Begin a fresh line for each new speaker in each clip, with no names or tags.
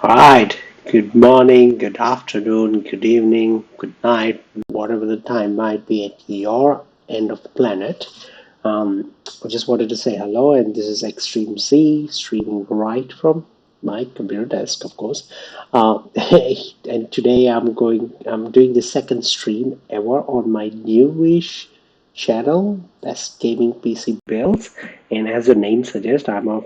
All right. Good morning, good afternoon, good evening, good night, whatever the time might be at your end of the planet. I just wanted to say hello, and this is Extreme Z streaming right from my computer desk, of course. And today I'm doing the second stream ever on my newish channel, Best Gaming PC Builds. And as the name suggests, I'm a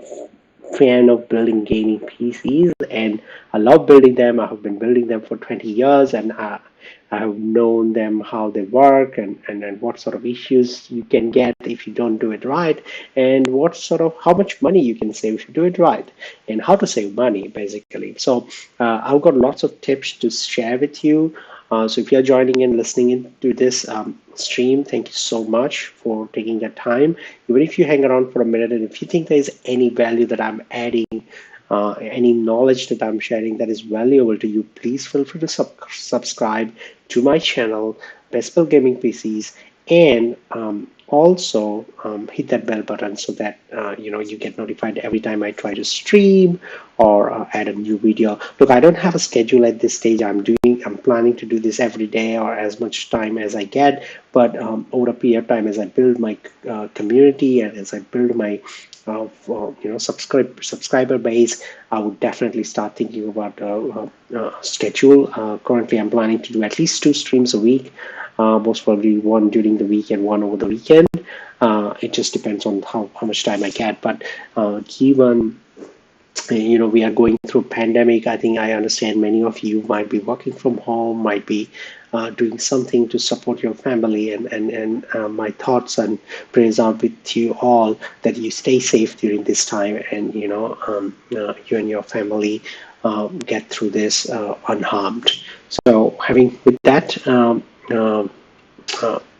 fan of building gaming PCs, and I love building them. I have been building them for 20 years, and I have known them how they work, and what sort of issues you can get if you don't do it right, and what sort of how much money you can save if you do it right, and how to save money basically. So I've got lots of tips to share with you. So if you're joining in, listening into this stream, thank you so much for taking the time. Even if you hang around for a minute, and if you think there's any value that I'm adding, any knowledge that I'm sharing that is valuable to you, please feel free to subscribe to my channel, Best Build Gaming PCs, and also hit that bell button so that you get notified every time I try to stream or add a new video. Look, I don't have a schedule at this stage. I'm planning to do this every day or as much time as I get, but over a period of time, as I build my community and as I build my subscriber base, I would definitely start thinking about schedule. Currently, I'm planning to do at least 2 streams a week, most probably one during the week and one over the weekend. It just depends on how much time I get. But given we are going through pandemic, I think I understand many of you might be working from home, might be doing something to support your family, and my thoughts and prayers are with you all, that you stay safe during this time, and you and your family get through this unharmed. So having with that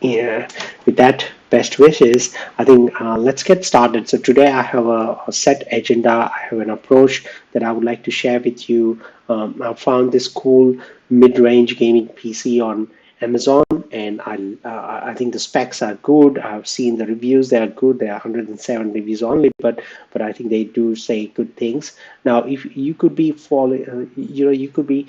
yeah, with that, best wishes. I think let's get started. So today I have a set agenda. I have an approach that I would like to share with you. I found this cool mid-range gaming PC on Amazon, and I think the specs are good. I've seen the reviews; they are good. There are 107 reviews only, but I think they do say good things. Now, if you could be falling, you could be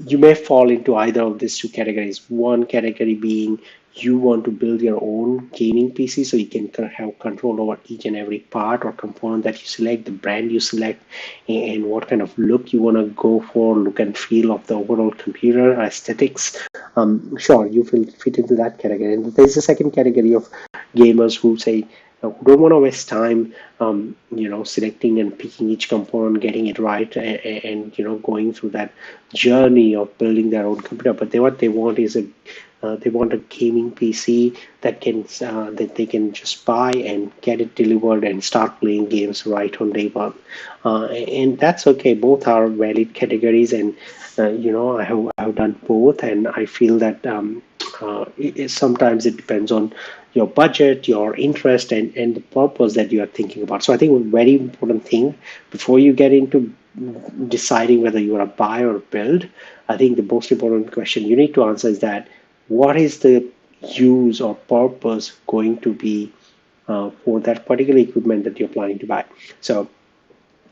you may fall into either of these two categories. One category being you want to build your own gaming PC so you can have control over each and every part or component that you select, the brand you select, and what kind of look you want to go for, look and feel of the overall computer aesthetics. Sure, you will fit into that category. And there's a second category of gamers who say, who don't want to waste time, selecting and picking each component, getting it right, and going through that journey of building their own computer. But what they want is they want a gaming PC that they can just buy and get it delivered and start playing games right on day one, and that's okay. Both are valid categories, and I have done both, and I feel that sometimes it depends on your budget, your interest, and the purpose that you are thinking about. So I think a very important thing before you get into deciding whether you are a buy or build, I think the most important question you need to answer is that what is the use or purpose going to be for that particular equipment that you're planning to buy. So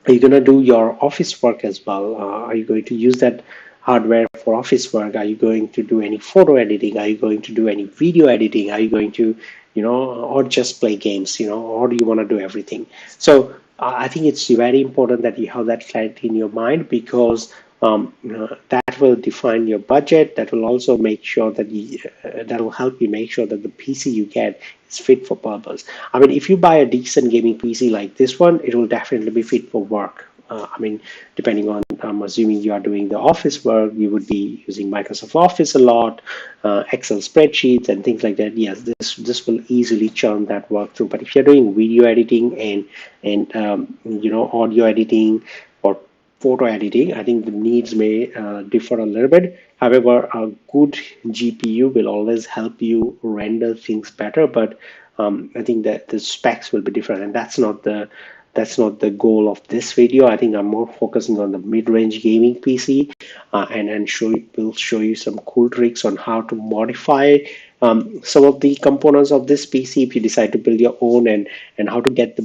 are you going to do your office work as well? Are you going to use that hardware for office work? Are you going to do any photo editing? Are you going to do any video editing? Are you going to, or just play games, or do you want to do everything? So I think it's very important that you have that clarity in your mind, because that will define your budget. That will also make sure that that will help you make sure that the PC you get is fit for purpose. I mean, if you buy a decent gaming PC like this one, it will definitely be fit for work. I mean, depending on, I'm assuming you are doing the office work, you would be using Microsoft Office a lot, Excel spreadsheets and things like that. Yes, this will easily churn that work through. But if you're doing video editing and audio editing or photo editing, I think the needs may differ a little bit. However, a good GPU will always help you render things better, but I think that the specs will be different, and that's not that's not the goal of this video. I think I'm more focusing on the mid-range gaming PC, and will show you some cool tricks on how to modify some of the components of this PC if you decide to build your own, and how to get the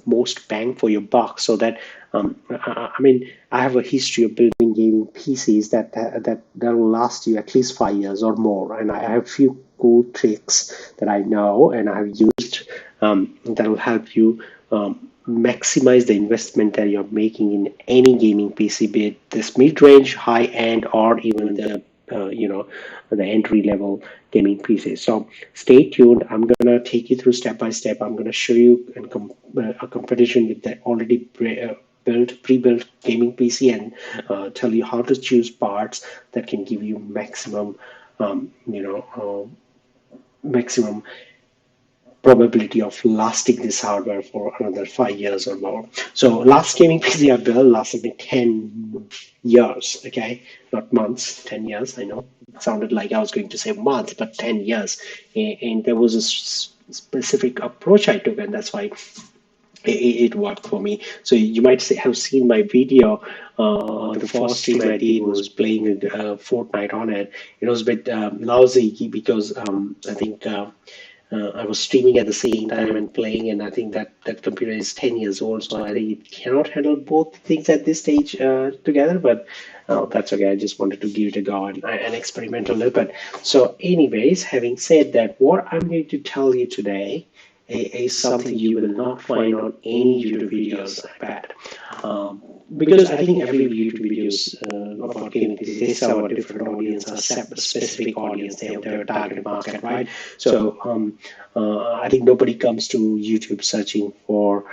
most bang for your buck. So that I mean, I have a history of building gaming PCs that will last you at least 5 years or more, and I have a few cool tricks that I know and I have used that will help you maximize the investment that you're making in any gaming PC, be it this mid-range, high-end, or even the the entry-level gaming PCs. So stay tuned. I'm gonna take you through step by step. I'm gonna show you a competition with the already pre-built gaming PC, and tell you how to choose parts that can give you um, you know, maximum probability of lasting this hardware for another 5 years or more. So last gaming PC I built lasted me 10 years, okay? Not months, 10 years. I know it sounded like I was going to say months, but 10 years. And there was a specific approach I took, and that's why it worked for me. So you might have seen my video. The first stream I did was playing Fortnite on it. It was a bit lousy because I think I was streaming at the same time and playing, and I think that computer is 10 years old, so I think it cannot handle both things at this stage together. But that's okay. I just wanted to give it a go and experiment a little bit. So, anyways, having said that, what I'm going to tell you today is something you will not find on any YouTube videos, I bet. Because I think every YouTube videos about gaming, they serve a different audience, a specific audience. They have their target market, right? So I think nobody comes to YouTube searching for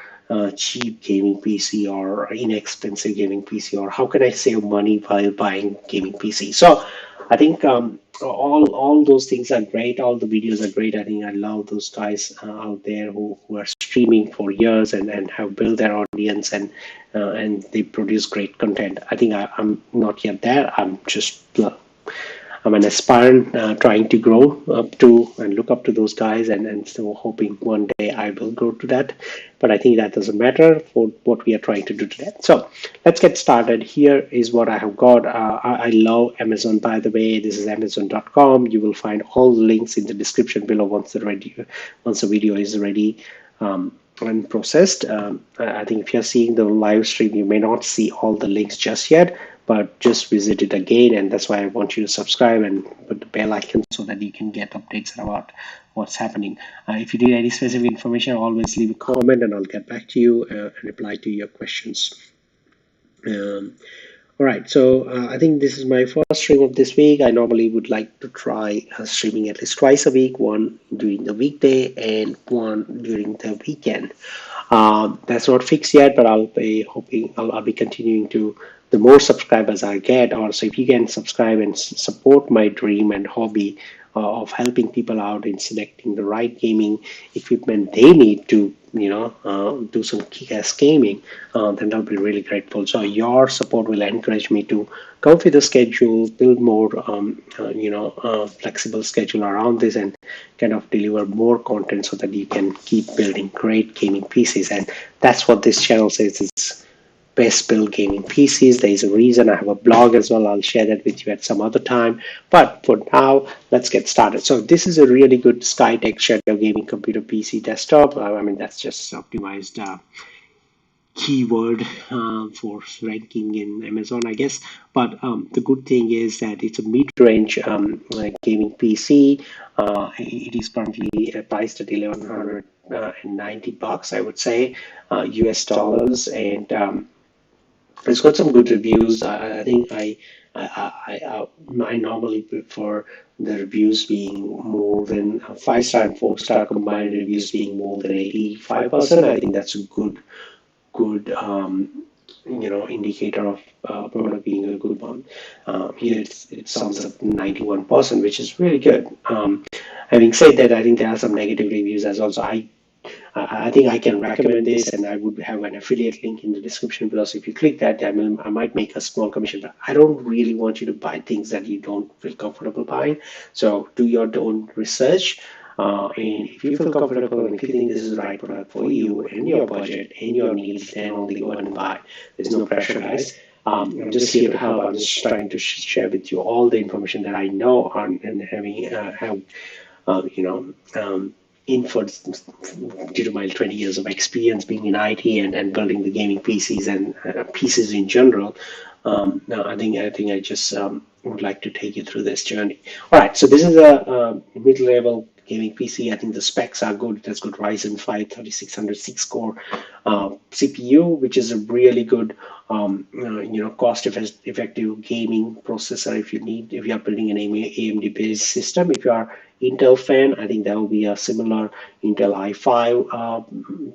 cheap gaming PC or inexpensive gaming PC, or how can I save money while buying gaming PC. So I think all those things are great. All the videos are great. I think I love those guys out there who are streaming for years and have built their audience, and they produce great content. I think I'm not yet there. I'm an aspirant trying to grow up to and look up to those guys, and so hoping one day I will grow to that. But I think that doesn't matter for what we are trying to do today. So let's get started. Here is what I have got. I love Amazon, by the way. This is Amazon.com. You will find all the links in the description below once the video is ready. And processed. I think if you're seeing the live stream, you may not see all the links just yet, but just visit it again. And that's why I want you to subscribe and put the bell icon so that you can get updates about what's happening. If you need any specific information, always leave a comment and I'll get back to you and reply to your questions. All right, so I think this is my first stream of this week. I normally would like to try streaming at least twice a week, one during the weekday and one during the weekend. That's not fixed yet, but I'll be hoping I'll be continuing to. The more subscribers I get, also if you can subscribe and support my dream and hobby of helping people out in selecting the right gaming equipment they need to do some kick-ass gaming, then I'll be really grateful. So your support will encourage me to come with the schedule, build more flexible schedule around this, and kind of deliver more content so that you can keep building great gaming pieces. And that's what this channel says is best build gaming PCs. There is a reason. I have a blog as well. I'll share that with you at some other time. But for now, let's get started. So this is a really good Skytech Shadow gaming computer PC desktop. I mean, that's just optimized keyword for ranking in Amazon, I guess. But the good thing is that it's a mid-range gaming PC. It is currently priced at $1,190, I would say, US dollars, and it's got some good reviews. I think I normally prefer the reviews being more than 5-star and 4-star combined reviews being more than 85%. I think that's a good indicator of product being a good one. Here it sums up 91%, which is really good. Having said that, I think there are some negative reviews as well. So I think I can recommend this, and I would have an affiliate link in the description below. So if you click that, I might make a small commission, but I don't really want you to buy things that you don't feel comfortable buying. So do your own research. And if you feel comfortable and if you think this is the right product for you and your budget and your needs, then only go ahead and buy. There's no pressure, guys. I'm just here to help. I'm just trying to share with you all the information that I know on and having have you know, input due to my 20 years of experience being in IT and building the gaming PCs and PCs in general. No, I think I just would like to take you through this journey. All right, so this is a mid-level gaming PC. I think the specs are good. It has good Ryzen 5 3600 6-core CPU, which is a really good, cost-effective gaming processor. If you are building an AMD-based system, if you are Intel fan, I think that will be a similar Intel i5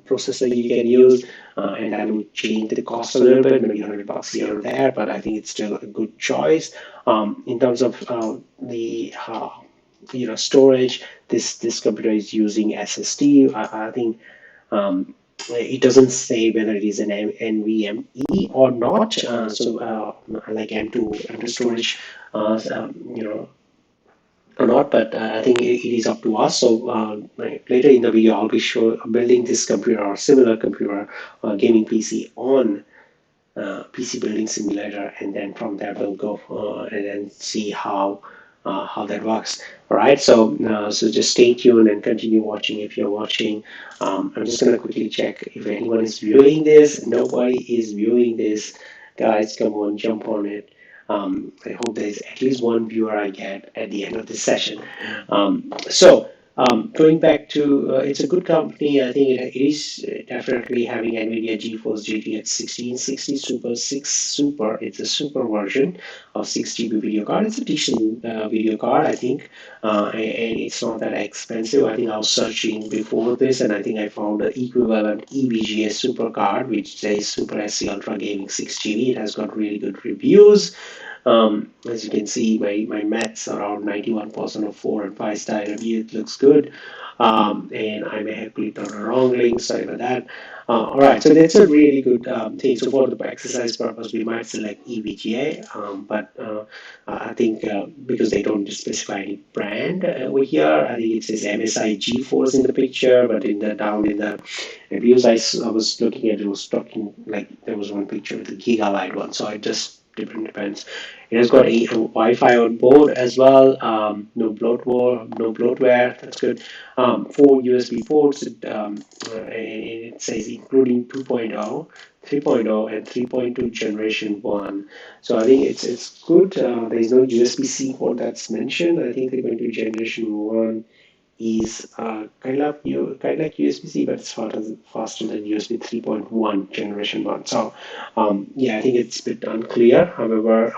processor you can use, and that will change the cost a little bit, maybe $100 here or there, but I think it's still a good choice. In terms of the storage, this computer is using SSD. I think it doesn't say whether it is an NVMe or not. Like M2 storage, or not, but I think it is up to us. So later in the video, I'll be building this computer or similar computer, gaming PC on PC Building Simulator, and then from there we'll go and then see how that works. All right, so just stay tuned and continue watching if you're watching. I'm just gonna quickly check if anyone is viewing this. Nobody is viewing this, guys. Come on, jump on it. I hope there's at least one viewer I get at the end of this session. Going back to, it's a good company. I think it is definitely having NVIDIA GeForce GTX 1660 Super 6 Super. It's a super version of 6 GB video card. It's a decent video card, I think, and it's not that expensive. I think I was searching before this, and I think I found the equivalent EVGA Super card, which says Super SC Ultra Gaming 6 GB. It has got really good reviews. As you can see, my maths are around 91% of 4 and 5 star review. It looks good. And I may have clicked on a wrong link, sorry about that. All right, so that's a really good thing. So for the exercise purpose, we might select EVGA, but I think because they don't specify any brand over here, I think it says MSI GeForce in the picture, but down in the reviews I was looking at, it was talking like there was one picture with the Gigalite one, so I just different depends. It has got a Wi-Fi on board as well. No bloatware. That's good. 4 USB ports. It says including 2.0, 3.0, and 3.2 generation one. So I think it's good. There is no USB-C port that's mentioned. I think 3.2 generation one is kind of like USB-C, but it's faster than USB 3.1 generation one. So yeah, I think it's a bit unclear. However,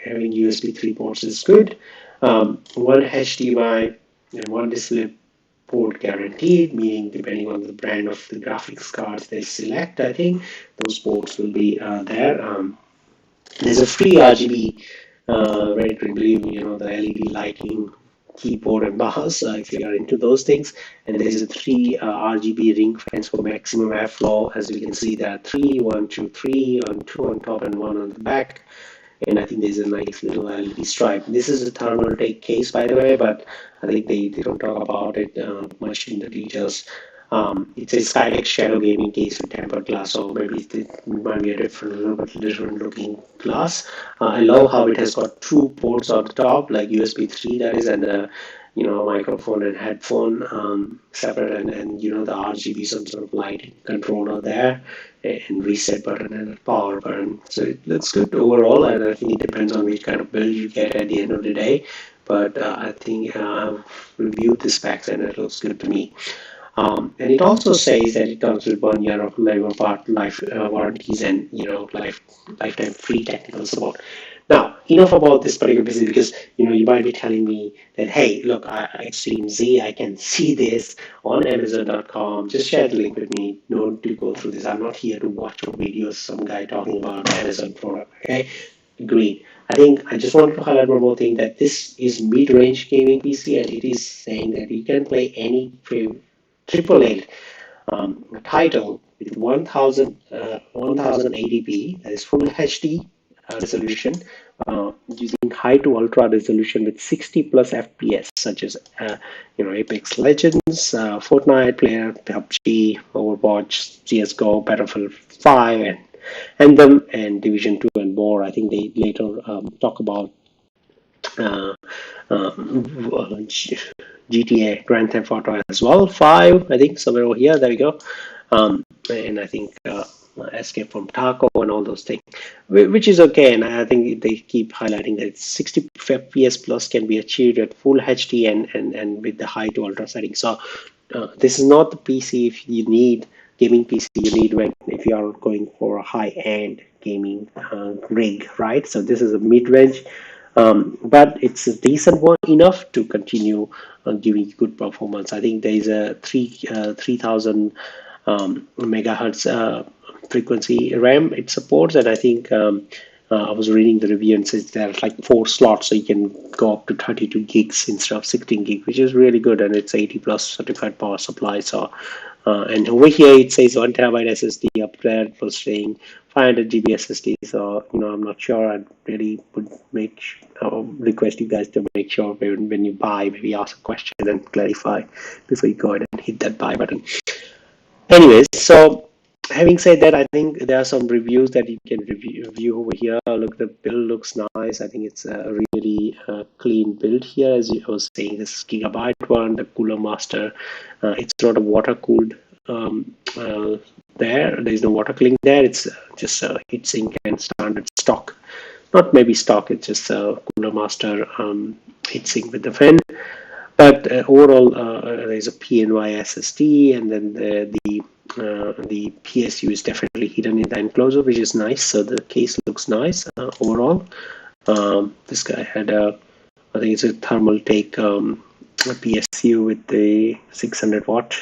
having USB 3 ports is good. One HDMI and one display port guaranteed, meaning depending on the brand of the graphics cards they select, I think those ports will be there. There's a free RGB Ready to Blue, the LED lighting keyboard and mouse if you are into those things. And there's a three RGB ring fence for maximum airflow. As you can see, there are three, one, two, three, two on top and one on the back. And I think there's a nice little LED stripe. This is a Thermaltake case, by the way, but I think they don't talk about it much in the details. It's a Skylake Shadow Gaming case with tempered glass, so maybe it might be a little bit different looking glass. I love how it has got two ports on the top, like USB 3 that is, and microphone and headphone separate, and the RGB some sort of light controller there, and reset button and a power button. So it looks good overall, and I think it depends on which kind of build you get at the end of the day. But I think I've reviewed the specs and it looks good to me. And it also says that it comes with 1 year of life warranties and lifetime free technical support. Now, enough about this particular business, because you might be telling me that, hey, look, Extreme Z, I can see this on Amazon.com. Just share the link with me. No need to go through this. I'm not here to watch your videos. Some guy talking about Amazon product. Okay, agreed. I think I just wanted to highlight one more thing, that this is mid-range gaming PC, and it is saying that you can play any AAA title with 1080p, that is full HD resolution, using high to ultra resolution with 60 plus FPS, such as Apex Legends, Fortnite player, PUBG, Overwatch, CS:GO, Battlefield 5, and Anthem, and Division 2 and more. I think they later talk about uh, GTA, Grand Theft Auto as well. 5, I think, somewhere over here. There we go. And I think Escape from Tarkov and all those things, which is okay. And I think they keep highlighting that 60 FPS plus can be achieved at full HD and with the high to ultra settings. So this is not the PC if you need gaming PC you need when if you are going for a high-end gaming rig, right? So this is a mid-range, but it's a decent one enough to continue giving good performance. I think there is a 3000 megahertz frequency RAM it supports, and I think I was reading the review and says there's like 4 slots, so you can go up to 32 gigs instead of 16 gig, which is really good, and it's 80 plus certified power supply. So, and over here it says 1 terabyte SSD upgrade for staying 500 GB SSD. So, I'm not sure. I really would request you guys to make sure when you buy, maybe ask a question and clarify before you go ahead and hit that buy button. Anyways, so having said that, I think there are some reviews that you can review over here. Look, the build looks nice. I think it's a really clean build here. As I was saying, this is Gigabyte one, the Cooler Master. It's not a water cooled there. There's no water cooling there. It's just a heatsink and standard stock. Not maybe stock, it's just a Cooler Master heatsink with the fan. But overall, there's a PNY SSD, and then the PSU is definitely hidden in the enclosure, which is nice. So the case looks nice overall. This guy had I think it's a Thermaltake PSU with the 600 watt,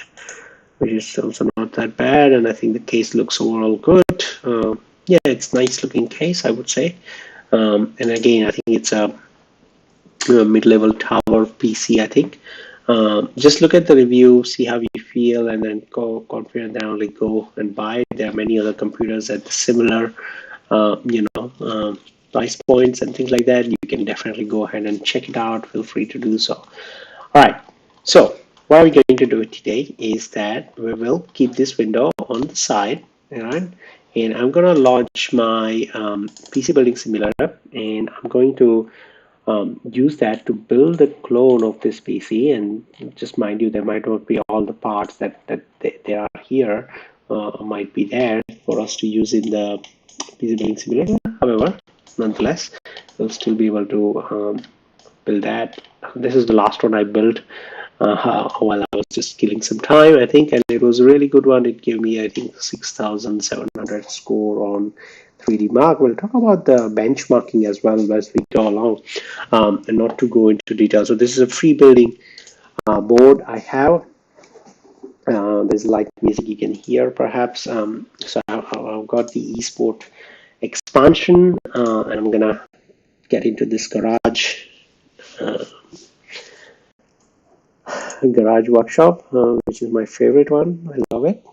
which is also not that bad. And I think the case looks overall good. Yeah, it's nice looking case, I would say. And again, I think it's a mid-level tower PC, I think. Just look at the review, see how you feel, and then go confident, then only go and buy. There are many other computers at similar, price points and things like that. You can definitely go ahead and check it out. Feel free to do so. All right. So what we're going to do today is that we will keep this window on the side, all right? And I'm going to launch my PC Building Simulator, and I'm going to use that to build a clone of this PC. And just mind you, there might not be all the parts that they are here, might be there for us to use in the PC Building Simulator. However, nonetheless, we'll still be able to build that. This is the last one I built while I was just killing some time, I think, and it was a really good one. It gave me, I think, 6,700 score on 3D Mark. We'll talk about the benchmarking as well as we go along, and not to go into detail. So this is a free building board I have. There's light music you can hear perhaps. So I've got the eSport expansion, and I'm gonna get into this garage workshop, which is my favorite one. I love it.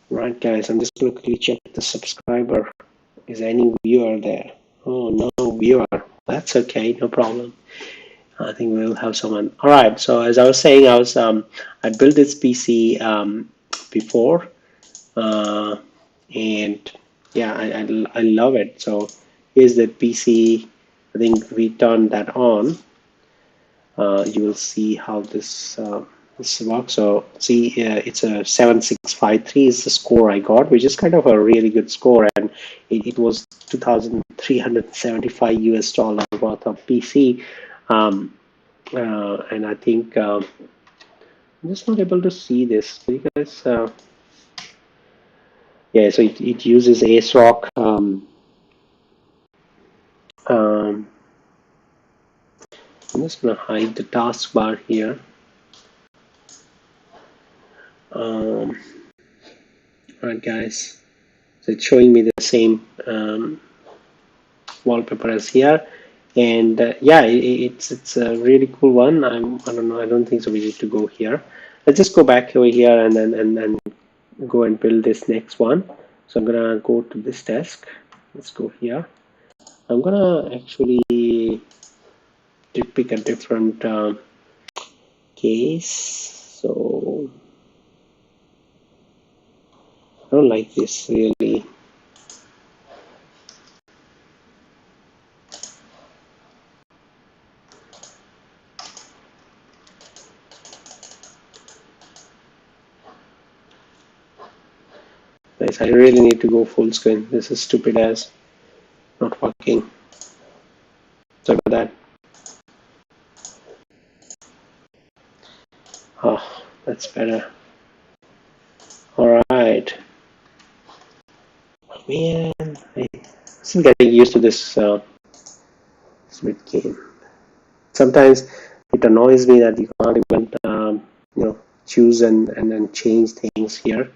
Right, guys, I'm just going to quickly check the subscriber. Is any viewer there? Oh, no viewer. That's okay, no problem. I think we'll have someone. All right, so as I was saying, I built this PC before, and yeah, I love it. So here's the PC. I think we turned that on. You will see how this works. So see, it's a 7653 is the score I got, which is kind of a really good score, and it was 2,375 US dollar worth of PC. And I think I'm just not able to see this. You guys, yeah. So it uses ASRock. I'm just gonna hide the taskbar here. Alright, guys. So it's showing me the same wallpaper as here, and yeah, it's a really cool one. I don't know. I don't think so. We need to go here. Let's just go back over here and then go and build this next one. So I'm gonna go to this desk. Let's go here. I'm gonna actually pick a different case. So I don't like this really. Guys, I really need to go full screen. This is stupid as not working. Sorry about that. Oh, that's better. All right. Man, I'm still getting used to this split game. Sometimes it annoys me that you can't even choose and then change things here.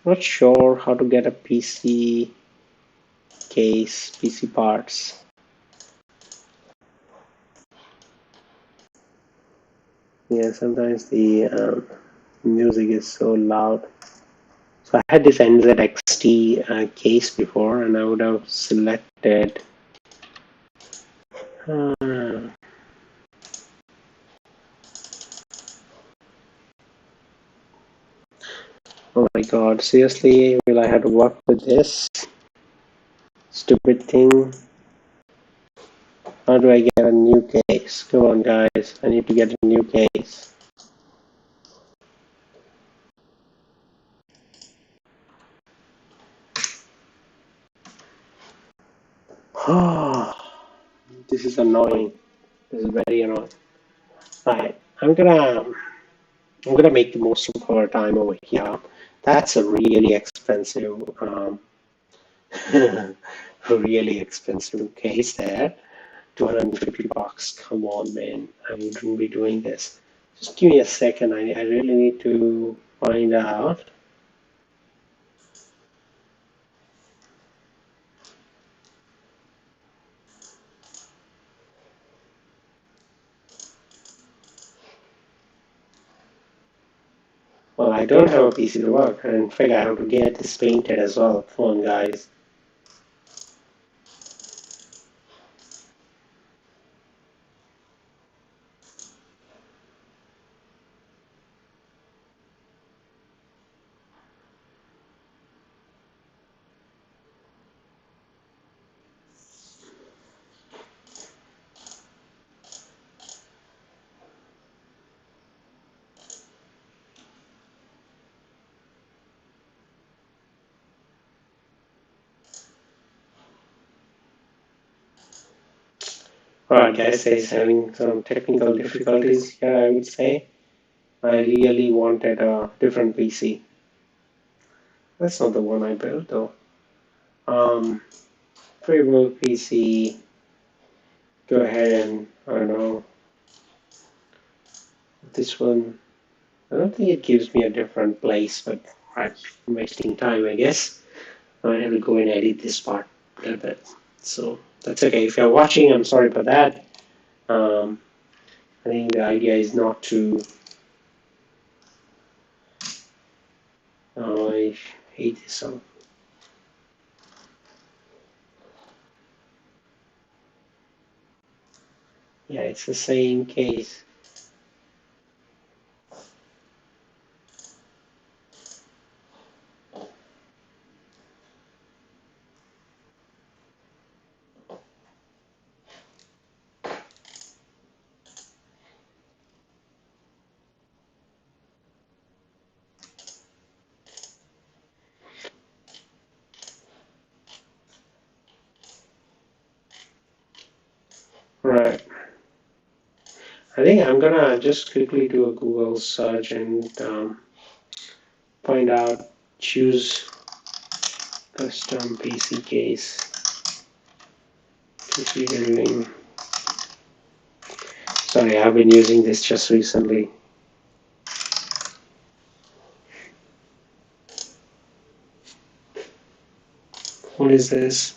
Not sure how to get a PC case, PC parts. Yeah, sometimes the music is so loud. So I had this NZXT case before, and I would have selected. Uh, oh my God! Seriously, will I have to work with this stupid thing? How do I get a new case? Come on, guys! I need to get a new case. Oh, this is annoying. This is very annoying. Right, I'm gonna make the most of our time over here. That's a really expensive, really expensive case there. $250. Come on, man. I wouldn't be doing this. Just give me a second. I really need to find out. Well, I don't have a PC to work, and in fact, I have to get this painted as well. Come on, guys. Alright, guys, is having some technical difficulties here, I would say. I really wanted a different PC. That's not the one I built, though. Um, Pre-built PC. Go ahead and, I don't know, this one. I don't think it gives me a different place, but I'm wasting time, I guess. I have to go and edit this part a little bit. So that's okay. If you're watching, I'm sorry for that. Um, I think the idea is not to. I hate this song. Yeah, it's the same case. Right. I think I'm gonna just quickly do a Google search and find out, choose custom PC case. PC reviewing. Sorry, I've been using this just recently. What is this?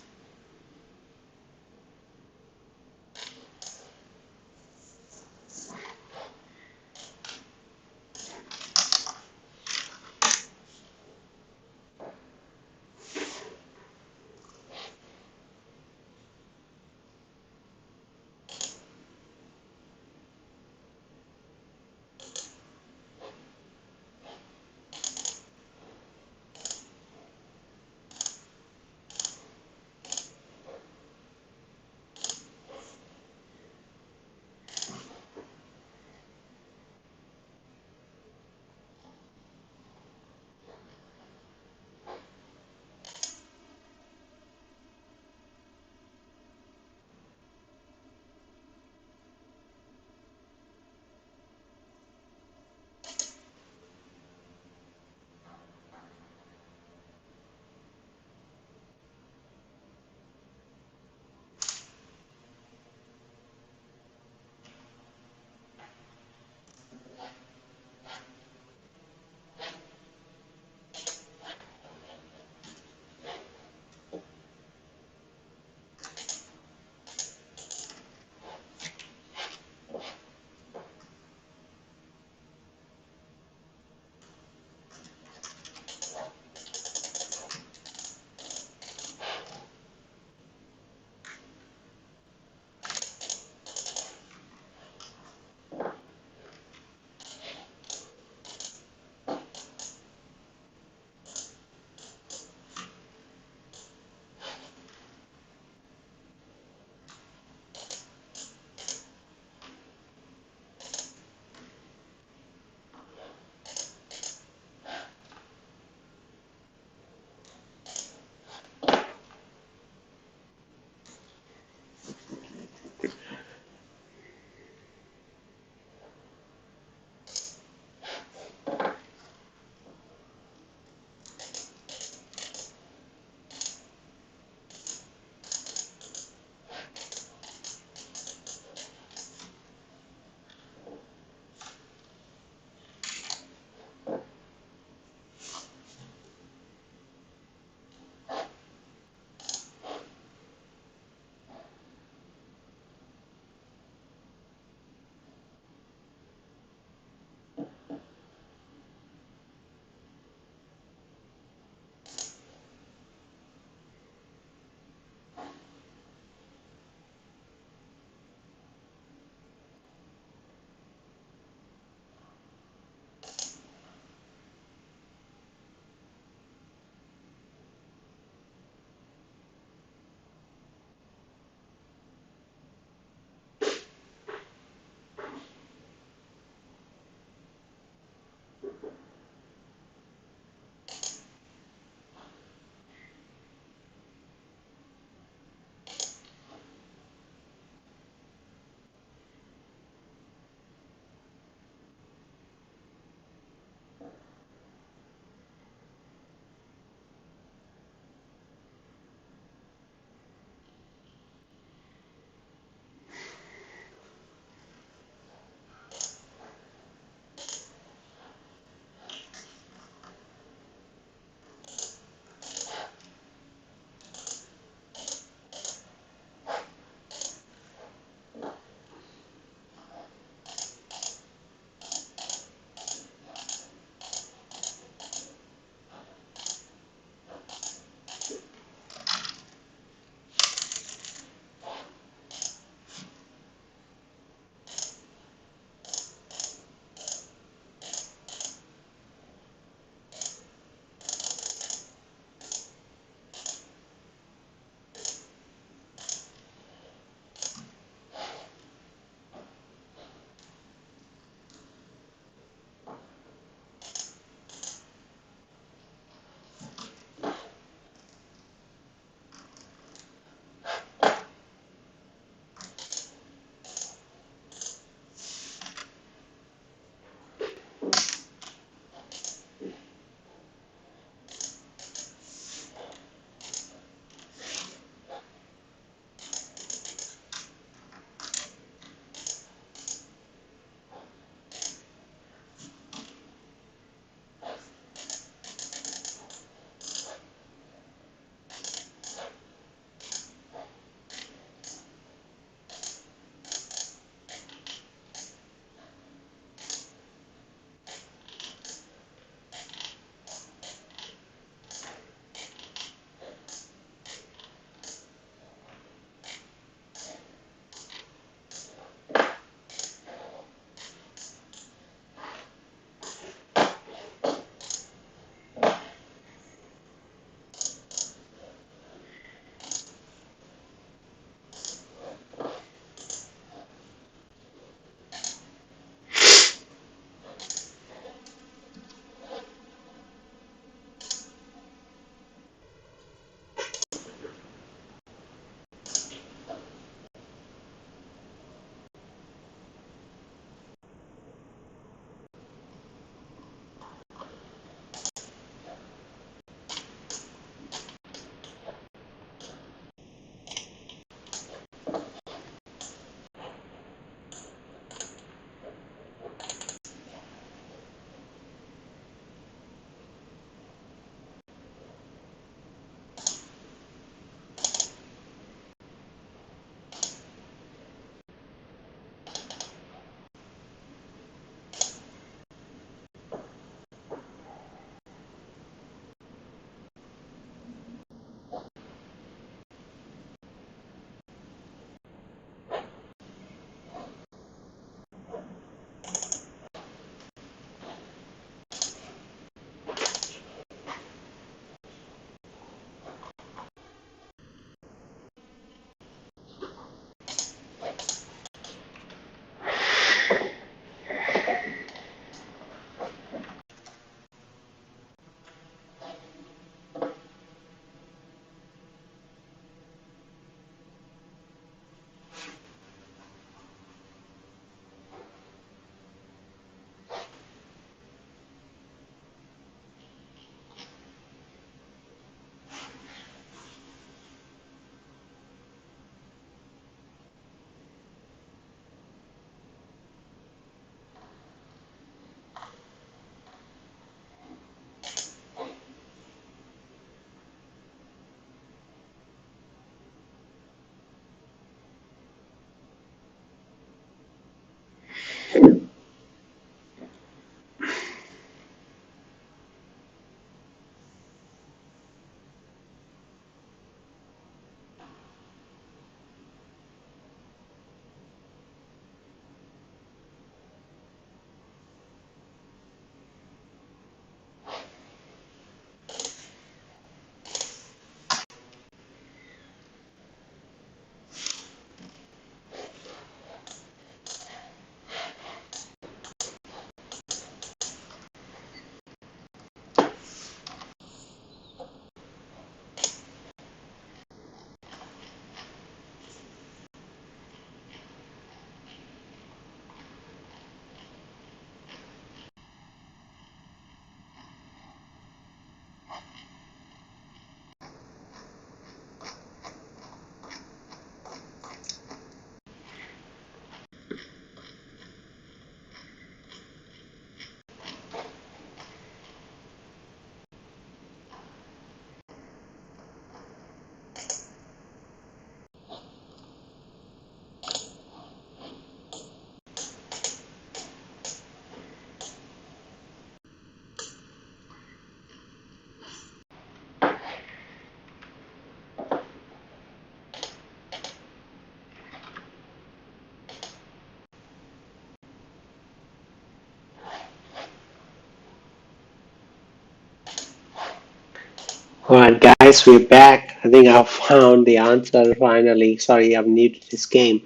All right, guys, we're back. I think I've found the answer finally. Sorry, I'm new to this game.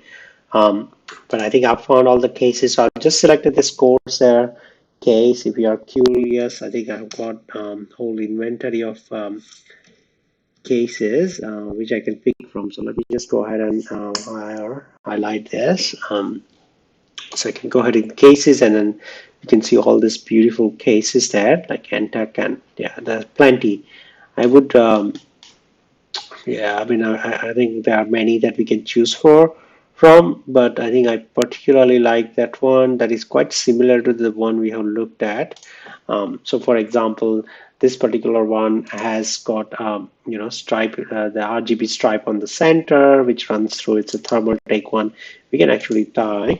But I think I've found all the cases. So I've just selected this Corsair case. If you are curious, I think I've got whole inventory of cases which I can pick from. So let me just go ahead and highlight this. So I can go ahead in cases, and then you can see all these beautiful cases there, like Antec, and yeah, there's plenty. I would yeah, I mean, I think there are many that we can choose from, but I think I particularly like that one that is quite similar to the one we have looked at. So, for example, this particular one has got stripe, the RGB stripe on the center, which runs through. It's a thermal take one. We can actually tie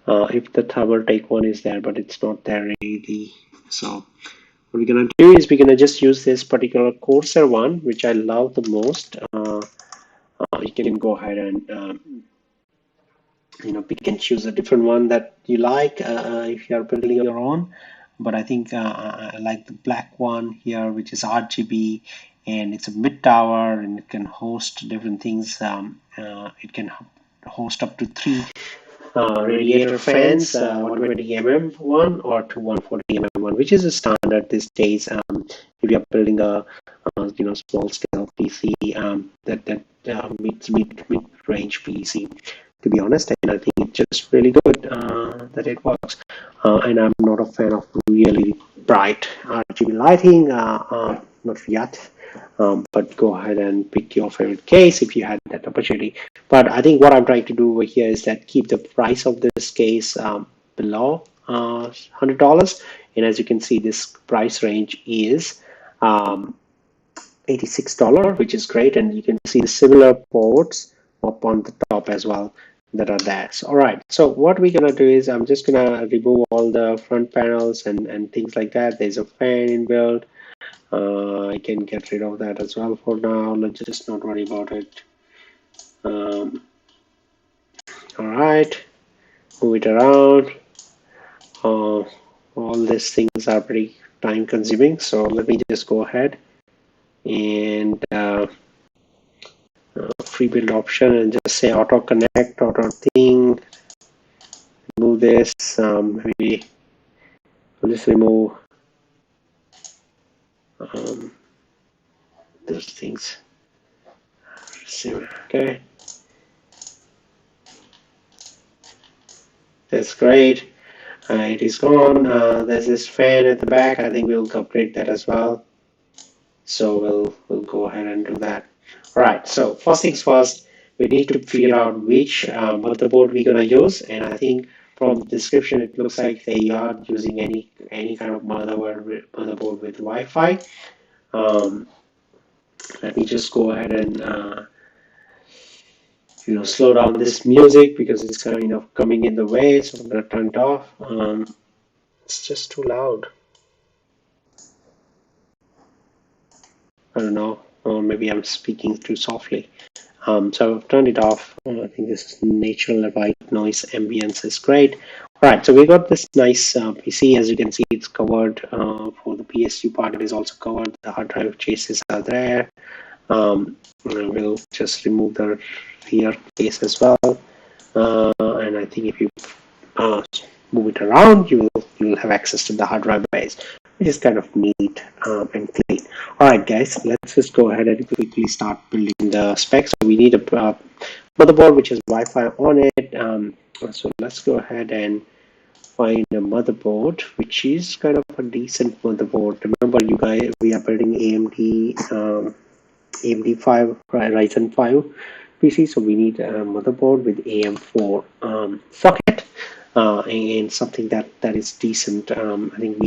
if the thermal take one is there, but it's not there really. So what we're gonna do is we're gonna just use this particular Corsair one, which I love the most. You can go ahead and pick and choose a different one that you like if you are building your own. But I think I like the black one here, which is RGB, and it's a mid tower, and it can host different things. It can host up to three radiator fans, 120 mm one or to 140 mm one, which is a standard these days. If you're building a small scale PC that meets mid range PC, to be honest, and I think it's just really good that it works. And I'm not a fan of really bright RGB lighting, not yet. But go ahead and pick your favorite case if you had that opportunity. But I think what I'm trying to do over here is that keep the price of this case below $100. And as you can see, this price range is $86, which is great. And you can see the similar ports up on the top as well that are there. So, all right. So what we're going to do is I'm just going to remove all the front panels and things like that. There's a fan inbuilt. I can get rid of that as well for now. Let's just not worry about it. All right. move it around. All these things are pretty time consuming, so let me just go ahead and free build option and just say auto connect, auto thing, remove this. Maybe I'll just remove those things. Okay, that's great. It is gone. There's this fan at the back. I think we'll upgrade that as well. So we'll go ahead and do that. All right. So first things first, we need to figure out which motherboard we're gonna use, and I think from the description it looks like they are using any kind of motherboard with Wi-Fi. Um, Let me just go ahead and slow down this music because it's kind of coming in the way. So I'm gonna turn it off. It's just too loud. I don't know, or maybe I'm speaking too softly. So I've turned it off. I think this natural white noise ambience is great. All right, so we got this nice PC. As you can see, it's covered for the PSU part. It is also covered. The hard drive chases are there. We'll just remove the rear case as well. And I think if you uh, move it around, you'll have access to the hard drive base, which is kind of neat and clean. All right, guys, let's just go ahead and quickly start building the specs. So we need a motherboard which has Wi-Fi on it. So let's go ahead and find a motherboard which is kind of a decent motherboard. Remember, you guys, we are building AMD 5 Ryzen 5 PC, so we need a motherboard with AM4 socket and something that is decent. I think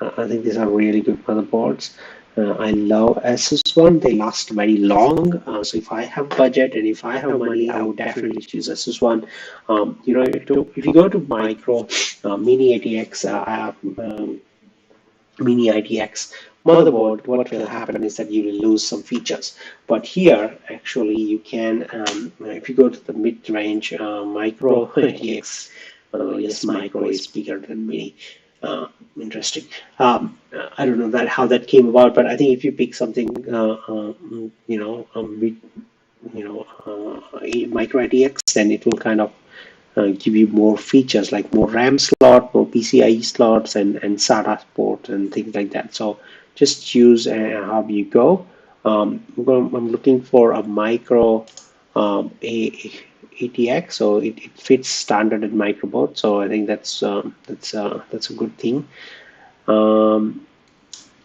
I think these are really good motherboards. I love Asus one. They last very long. So if I have budget and if I have money, I would definitely choose Asus one. If you go to Micro Mini ATX, Mini ITX motherboard, what will happen is that you will lose some features. But here, actually, you can, if you go to the mid-range Micro ITX, well, yes, Micro is bigger than Mini. Interesting. I don't know how that came about, but I think if you pick something, Micro ITX, then it will kind of give you more features like more RAM slot, more PCIe slots, and SATA port and things like that. So just choose how you go. I'm looking for a micro ATX, so it fits standard in microboard. So I think that's a good thing.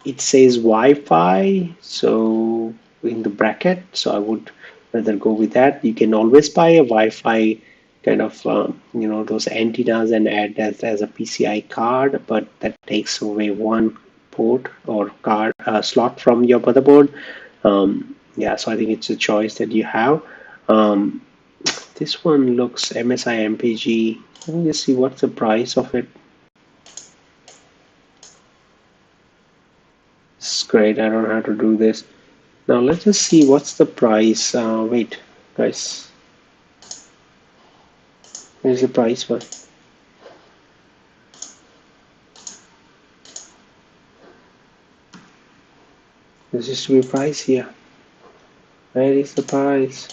It says Wi-Fi, so in the bracket. So I would rather go with that. You can always buy a Wi-Fi kind of those antennas and add that as a PCI card, but that takes away one port or card slot from your motherboard. Yeah, so I think it's a choice that you have. This one looks MSI MPG. Let me just see what's the price of it. This is great. I don't know how to do this. Now let's just see what's the price. Wait, guys. Where's the price for? There used to be a price here. Where is the price?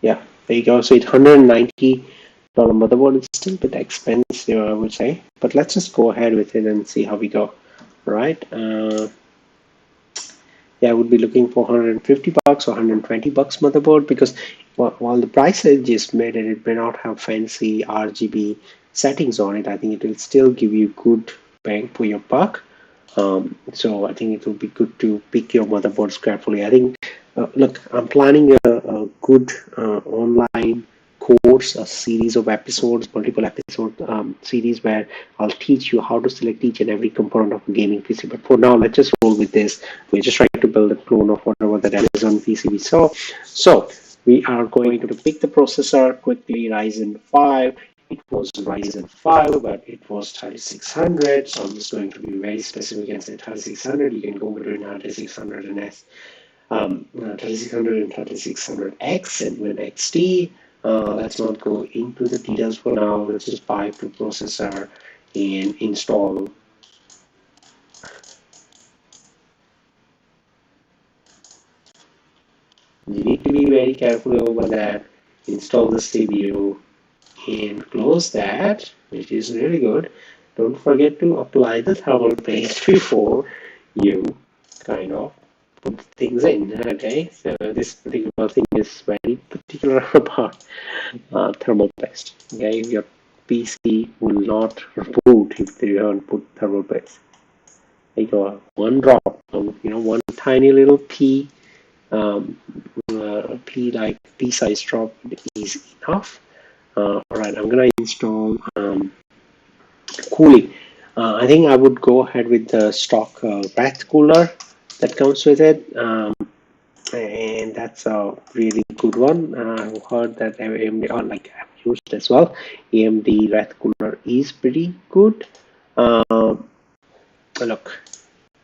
Yeah, there you go. So it's $190 motherboard. It's still a bit expensive, I would say. But let's just go ahead with it and see how we go. All right. Yeah, I would be looking for $150 or $120 motherboard because while the price range is made and it may not have fancy RGB settings on it, I think it will still give you good bang for your buck. So I think it will be good to pick your motherboards carefully. I think, look, I'm planning a good online course, a series of episodes, multiple episode series where I'll teach you how to select each and every component of a gaming PC. But for now, let's just roll with this. We're just trying to build a clone of whatever that Amazon PC we saw. So we are going to pick the processor quickly, Ryzen 5. It was Ryzen 5, but it was 3600. So I'm just going to be very specific and say 3600. You can go between 3600 and S. 3600 and 3600X and even XT. Let's not go into the details for now. Let's just buy the processor and install. You need to be very careful over that. Install the CPU and close that, which is really good. Don't forget to apply the thermal paste before you kind of put things in. Okay, so this particular thing is very particular about thermal paste. Okay, your PC will not boot if you don't put thermal paste. Like one drop, one tiny little pea, pea like pea size drop is enough. All right, I'm gonna install cooling. I think I would go ahead with the stock bath cooler that comes with it, and that's a really good one. I've heard that AMD, or like I've used as well, AMD bath cooler is pretty good. Look,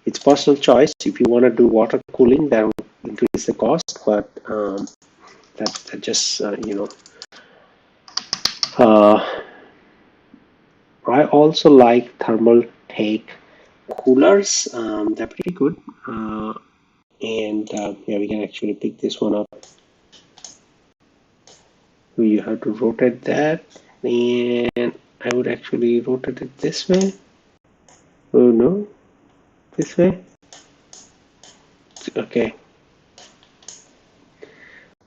it's personal choice. If you want to do water cooling, that will increase the cost, but that just Uh, I also like thermal take coolers. They're pretty good. And yeah, we can actually pick this one up. You have to rotate that, and I would actually rotate it this way. Oh no, this way. Okay.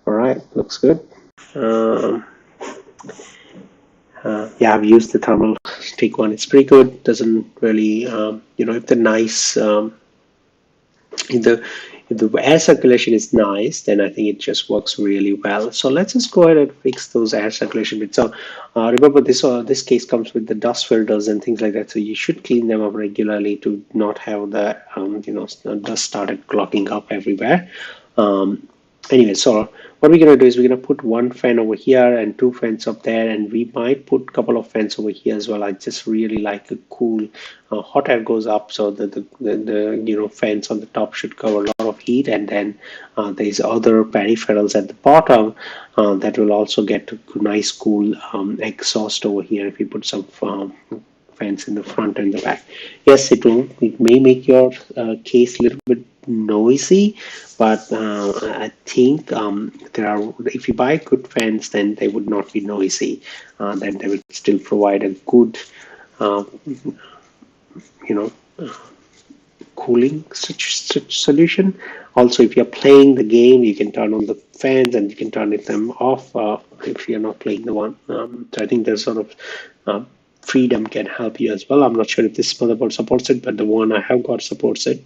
All right, looks good. Um, yeah, I've used the thermal stick one. It's pretty good. Doesn't really, if the nice, if the if the air circulation is nice, then I think it just works really well. So let's just go ahead and fix those air circulation bits. So remember, this case comes with the dust filters and things like that. So you should clean them up regularly to not have the dust started clogging up everywhere. Um, Anyway, so what we're gonna do is we're gonna put one fan over here and two fans up there, and we might put a couple of fans over here as well. I just really like a cool hot air goes up, so the fans on the top should cover a lot of heat, and then there's other peripherals at the bottom that will also get a nice cool exhaust over here if you put some fans in the front and the back. Yes, it may make your case a little bit noisy, but I think there are, if you buy good fans, then they would not be noisy. Then they would still provide a good uh, you know cooling such solution. Also, if you're playing the game, you can turn on the fans and you can turn them off if you're not playing the one. So I think there's sort of freedom can help you as well. I'm not sure if this motherboard supports it, but the one I have got supports it.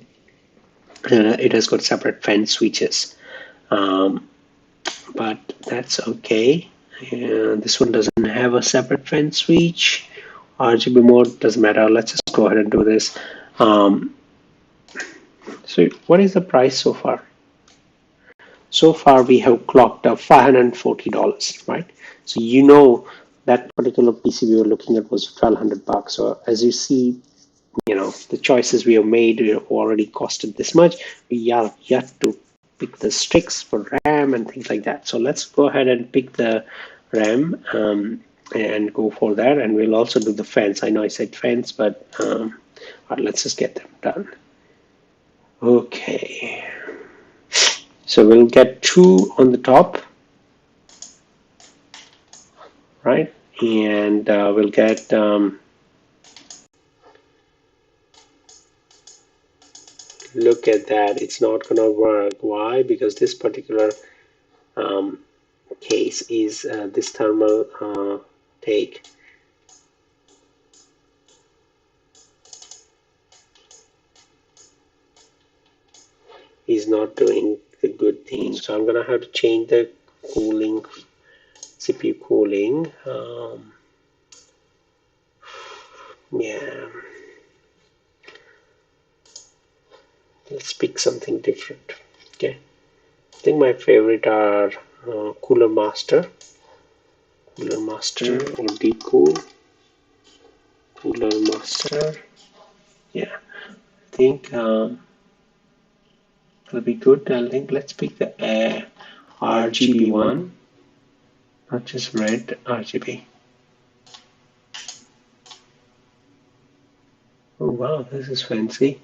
It has got separate fan switches, um, but that's okay. This one doesn't have a separate fan switch. RGB mode doesn't matter. Let's just go ahead and do this. So what is the price so far? So far we have clocked up $540, right? So that particular PC we were looking at was 1,200 bucks. So as you see, the choices we have made have already costed this much. We are yet to pick the sticks for RAM and things like that. So let's go ahead and pick the RAM and go for that. And we'll also do the fans. I know I said fans, but let's just get them done. Okay. So we'll get two on the top, right? And we'll get look at that, it's not gonna work. Why? Because this particular case is this thermal take is not doing the good thing. So I'm gonna have to change the cooling, CPU cooling. Yeah, let's pick something different. Okay, I think my favorite are Cooler Master or Deep Cool. Cooler Master. Yeah, I think will be good. I think let's pick the RGB one, not just red, RGB. Oh wow, this is fancy.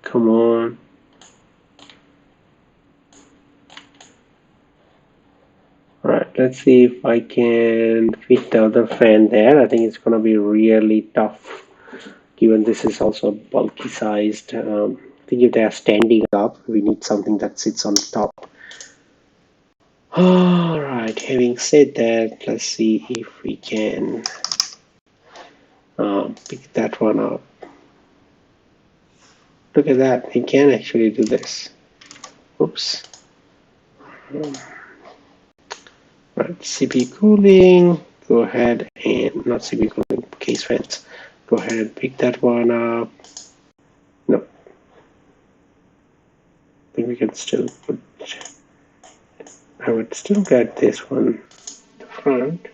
Come on. Alright, let's see if I can fit the other fan there. I think it's gonna be really tough given this is also bulky sized. I think if they are standing up, we need something that sits on top. Alright, having said that, let's see if we can pick that one up. Look at that, we can actually do this. Oops. Right, CP cooling, go ahead and, not CP cooling, case fans. Go ahead and pick that one up. No. I think we can still put, I would still get this one in the front.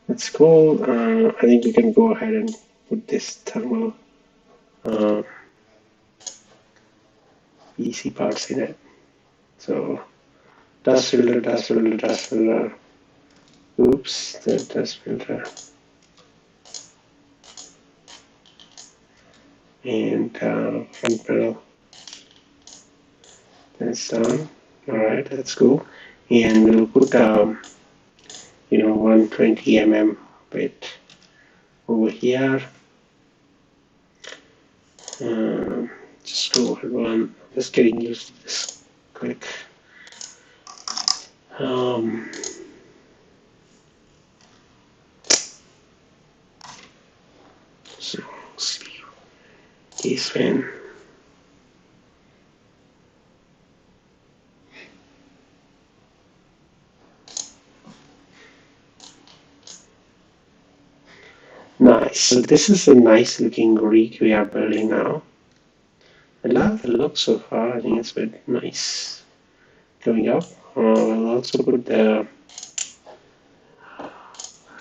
That's cool. I think we can go ahead and put this thermal EC parts in it. So dust filter, dust filter, dust filter. Oops, the dust filter. And front panel. That's done. All right, that's cool. And we'll put 120 mm bit over here. Just go ahead one. Just getting used to this quick. So see case fan. Nice. So this is a nice looking rig we are building now. I love the look so far. I think it's a bit nice. Going up, we'll also put the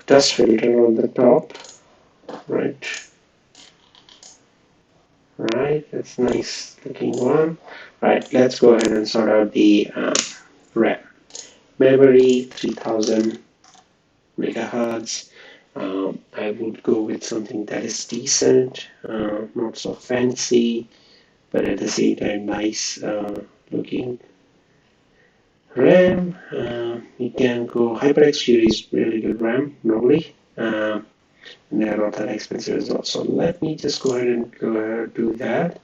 dust filter on the top. Right. Right. That's nice looking one. Right. Let's go ahead and sort out the RAM. Memory 3000 megahertz. I would go with something that is decent, not so fancy, but at the same time nice looking. RAM, you can go HyperX series, really good RAM normally. And they're not that expensive as well. So let me just go ahead and do that.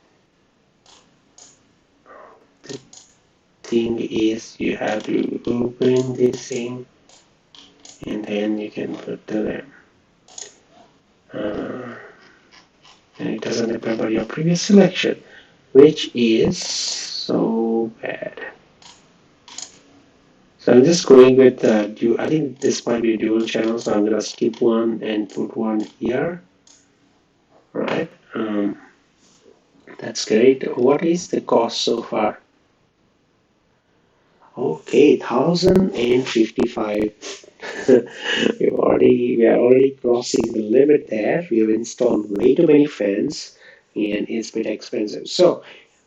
The thing is, you have to open this thing, and then you can put the RAM. And it doesn't remember your previous selection, which is so bad. So I'm just going with I think this might be a dual channel, so I'm gonna skip one and put one here. All right, that's great. What is the cost so far? Okay, 1055. We are already crossing the limit there. We have installed way too many fans, and it's a bit expensive. So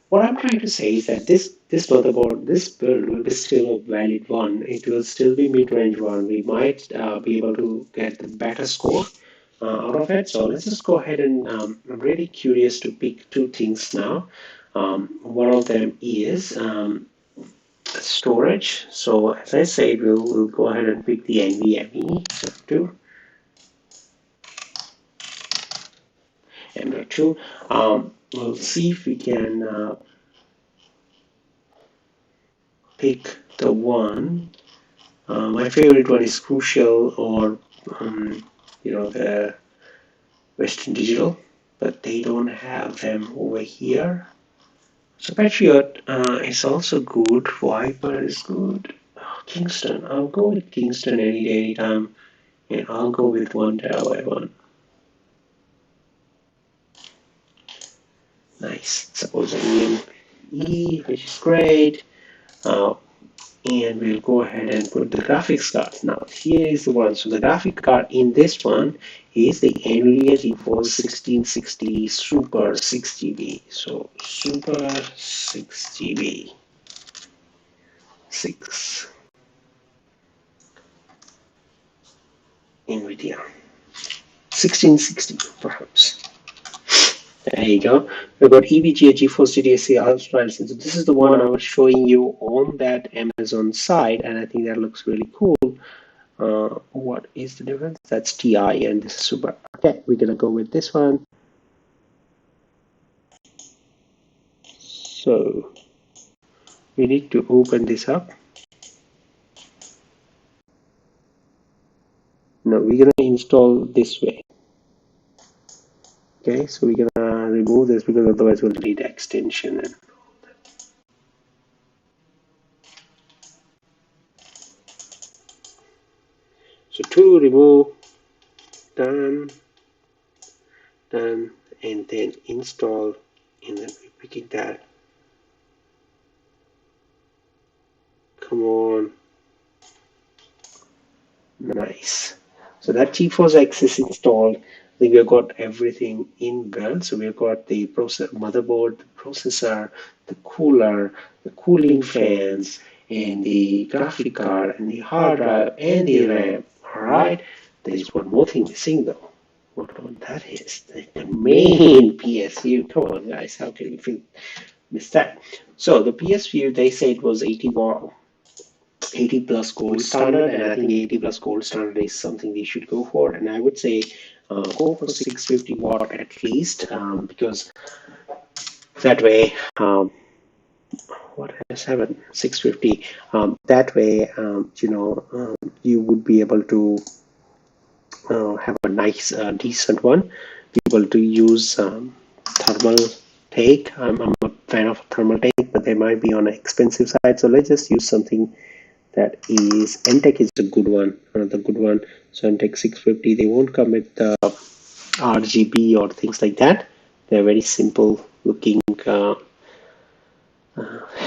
what I'm trying to say is that this motherboard, this build will be still a valid one. It will still be mid-range one. We might be able to get the better score out of it. So let's just go ahead and I'm really curious to pick two things now. One of them is storage. So as I said, we'll go ahead and pick the NVMe M.2. M.2. We'll see if we can pick the one. My favorite one is Crucial or the Western Digital, but they don't have them over here. So Patriot is also good. Viper is good. Oh, Kingston. I'll go with Kingston any day, anytime, and I'll go with 1 terabyte one. Nice. Suppose an E, which is great. and we'll go ahead and put the graphics card. Now here is the one. So the graphic card in this one is the NVIDIA GeForce 1660 Super 6 GB. So Super 6 GB, 6 NVIDIA 1660 perhaps. There you go. We've got EVGA GeForce GTX Ultra. So this is the one I was showing you on that Amazon site, and I think that looks really cool. What is the difference? That's TI and this is Super. Okay, we're gonna go with this one. So we need to open this up. No, we're gonna install this way. Okay, so we're gonna remove this because otherwise we'll need extension and so to remove, done, and then install, and then we're picking that. Come on. Nice. So that GeForce X is installed. I think we've got everything in well. So we've got the motherboard, the processor, the cooler, the cooling fans, and the graphic card, and the hard drive, and the RAM. All right. There is one more thing missing though. What one that is? The main PSU. Come on, guys. How can you miss that? So the PSU, they say it was 80 plus gold standard, and I think 80 plus gold standard is something they should go for. And I would say go for 650 watt at least, because that way, what has happened? 650. That way, you would be able to have a nice, decent one. Be able to use thermal take. I'm a fan of thermal take, but they might be on an expensive side. So let's just use something that is NTEC is a good one, another good one. So NTEC 650, they won't come with RGB or things like that. They're very simple looking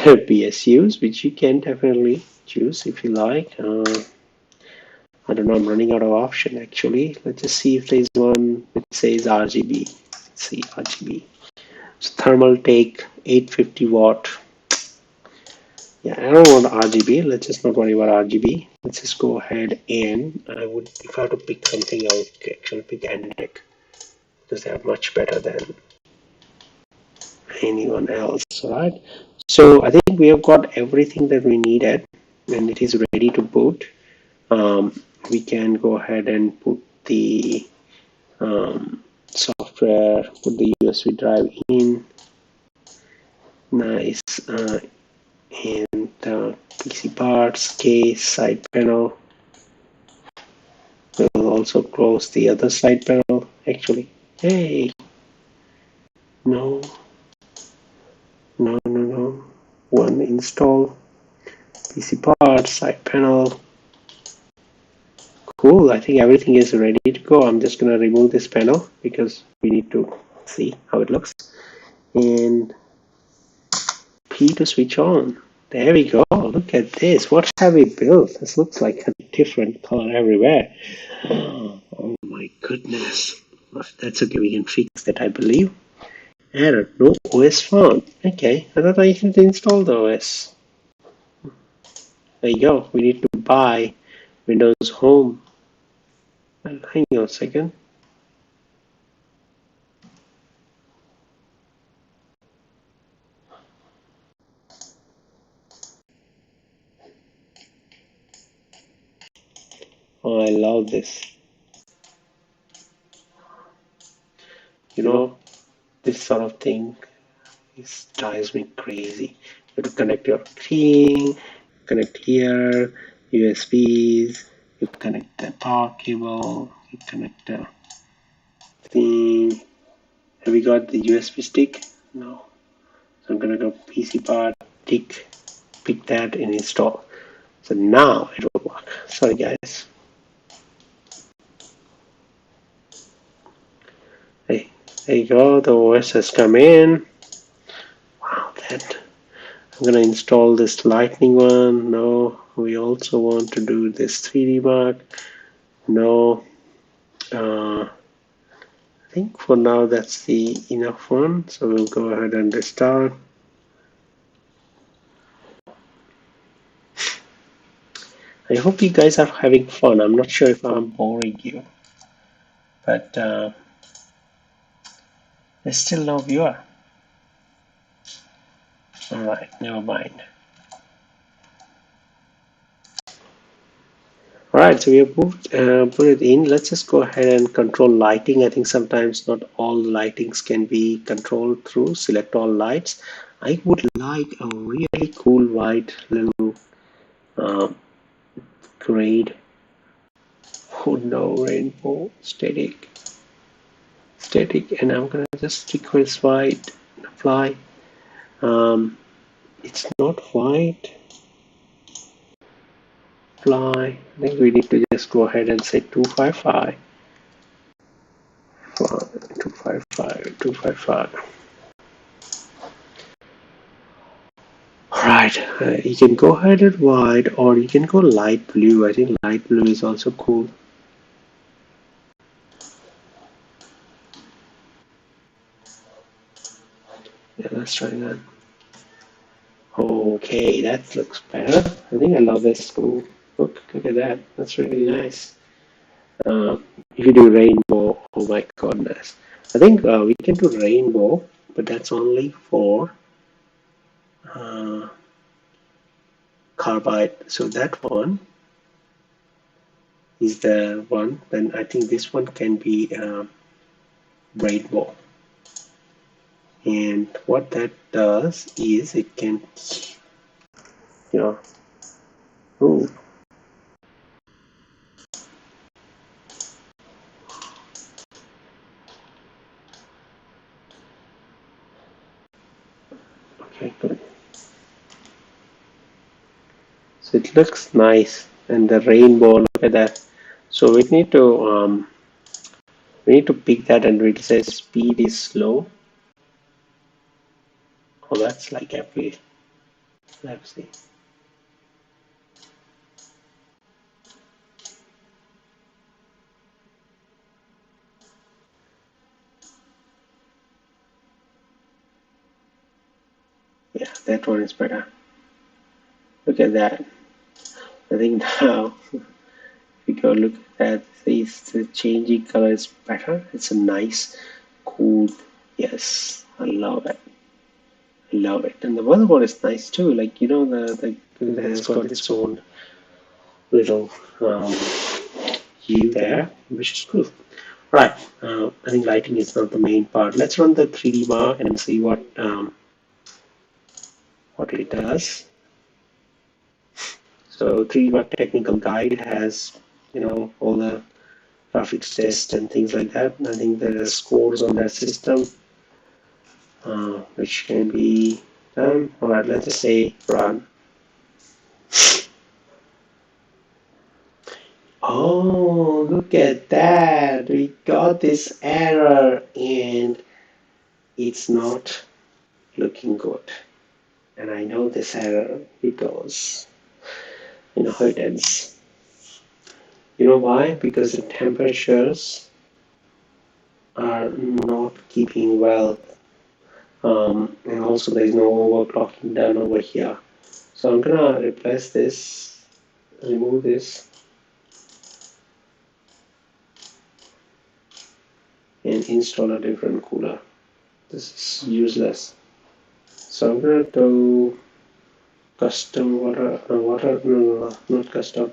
PSUs, which you can definitely choose if you like. I don't know, I'm running out of option actually. Let's just see if there's one which says RGB. Let's see, RGB. So thermal take 850 watt. Yeah, I don't want RGB. Let's just not worry about RGB. Let's just go ahead and I would, if I have to pick something, I would actually pick NTEC because they are much better than anyone else, right? So I think we have got everything that we needed and it is ready to boot. We can go ahead and put the software, put the USB drive in. Nice. And PC parts, case, side panel. We'll also close the other side panel. Actually, hey, no, no. One install, PC parts, side panel. Cool. I think everything is ready to go. I'm just gonna remove this panel because we need to see how it looks. And P to switch on. There we go. Look at this. What have we built? This looks like a different color everywhere. Oh my goodness. That's okay. We can fix that, I believe. Error. No OS found. Okay. I thought I had installed the OS. There you go. We need to buy Windows Home. Well, hang on a second. Oh, I love this. You know, this sort of thing drives me crazy. You have to connect your thing, connect here, USBs, you connect the power cable, you connect the thing. Have we got the USB stick? No. So I'm gonna go PC part, pick that and install. So now it will work. Sorry guys. Hey, there you go, the OS has come in. Wow, that I'm gonna install this lightning one. No, we also want to do this 3D mark. No, I think for now that's the enough one. So we'll go ahead and restart. I hope you guys are having fun. I'm not sure if I'm boring you, but there's still no viewer. All right, never mind. All right, so we have put it in. Let's just go ahead and control lighting. I think sometimes not all lightings can be controlled through select all lights. I would like a really cool white little um, grade. Oh no, rainbow, static, and I'm gonna just request white, apply. Um, it's not white, apply. I think we need to just go ahead and say 255. 255, 255. Alright, you can go ahead and white or you can go light blue. I think light blue is also cool. Yeah, let's try that. Okay, that looks better. I think I love this. Ooh, look at that. That's really nice. If you do rainbow, oh my goodness. I think we can do rainbow, but that's only for uh, carbide. So that one is the one. Then I think this one can be rainbow. And what that does is it can, you know, oh, okay, good. So it looks nice, and the rainbow. Look at that. So we need to pick that, and it says speed is slow. Oh, that's like every. Let's see. Yeah, that one is better. Look at that. I think now if we go look at that, the changing color is better. It's a nice, cool. Yes, I love it. I love it. And the motherboard is nice too. Like the it has got its own little hue there, which is cool. Right. I think lighting is not the main part. Let's run the 3D mark and see what it does. So 3D mark technical guide has all the graphics test and things like that. I think there are scores on that system which can be done. All right, let's just say run. Oh, look at that. We got this error and it's not looking good. And I know this error because how it ends. You know why? Because the temperatures are not keeping well. And also there is no overclocking done over here. So I'm gonna replace this, remove this, and install a different cooler. This is useless. So I'm gonna do custom water, no, not custom.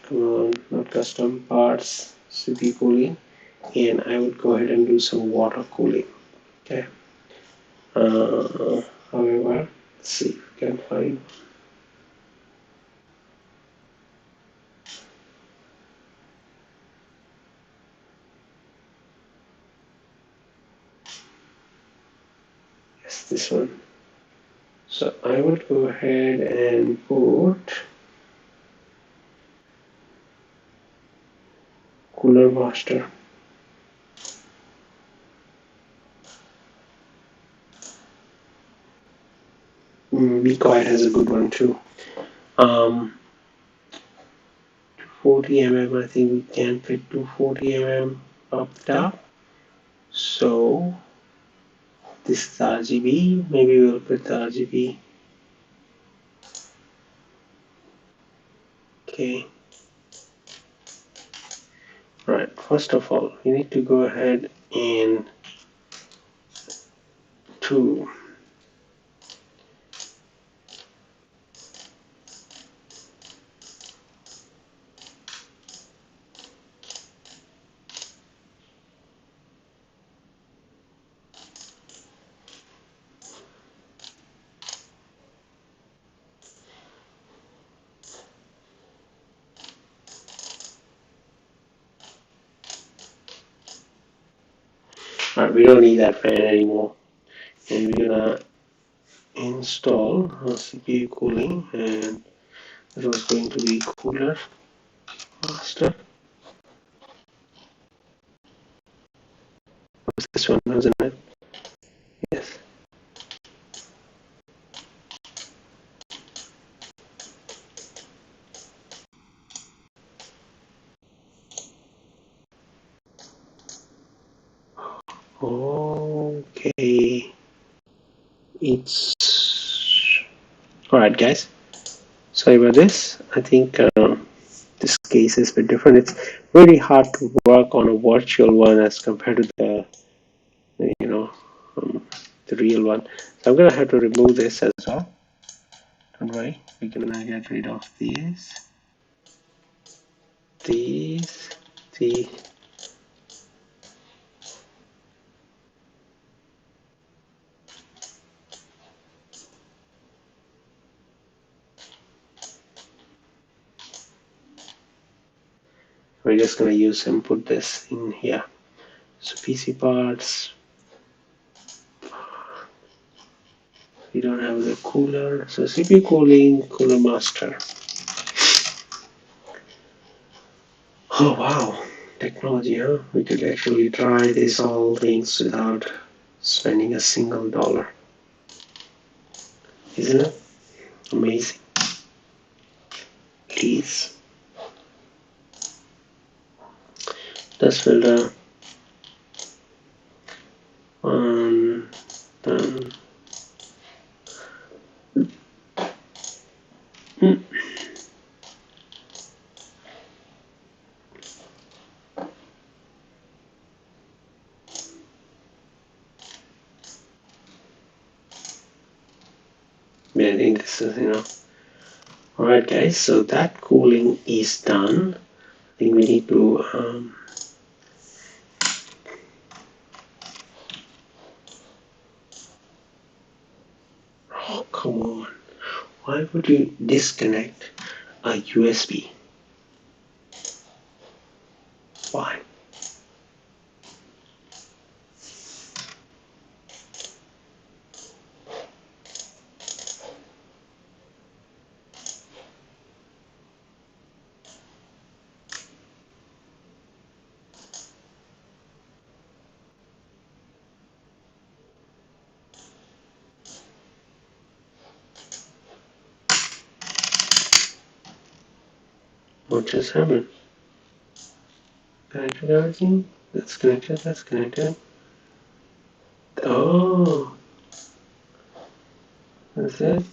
Come on, not custom parts, city cooling, and I would go ahead and do some water cooling. Okay. However, let's see if we can find. Yes, this one. So I would go ahead and put Cooler Master. Be Quiet has a good one too. 40 mm, I think we can fit 240 mm up top. So this is RGB. Maybe we'll put the RGB. Okay. Right. First of all, we need to go ahead and to Alright, we don't need that fan anymore. And we're gonna install CPU cooling, and it was going to be cooler faster. Was this one, wasn't it? Yes. Okay. It's alright, guys. Sorry about this. I think this case is a bit different. It's really hard to work on a virtual one as compared to you know the real one. So I'm gonna have to remove this as well. Don't worry, we're gonna get rid of these, these. We're just gonna use and put this in here. So PC parts. We don't have the cooler. So CPU cooling, cooler master. Oh wow, technology, huh? We could actually try these all things without spending a single dollar. Isn't it amazing? Please. Dust filter on done. I think this is. Alright guys, so that cooling is done. I think we need to oh come on. Why would you disconnect a USB? Why? What just happened? Connected everything? That's connected, that's connected. Oh, that's it.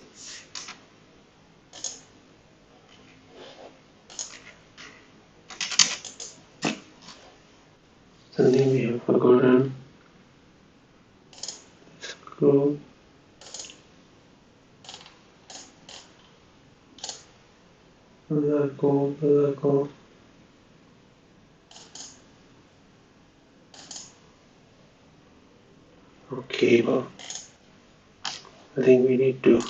Something we have forgotten. Screw. Go. Okay, well, I think we need to.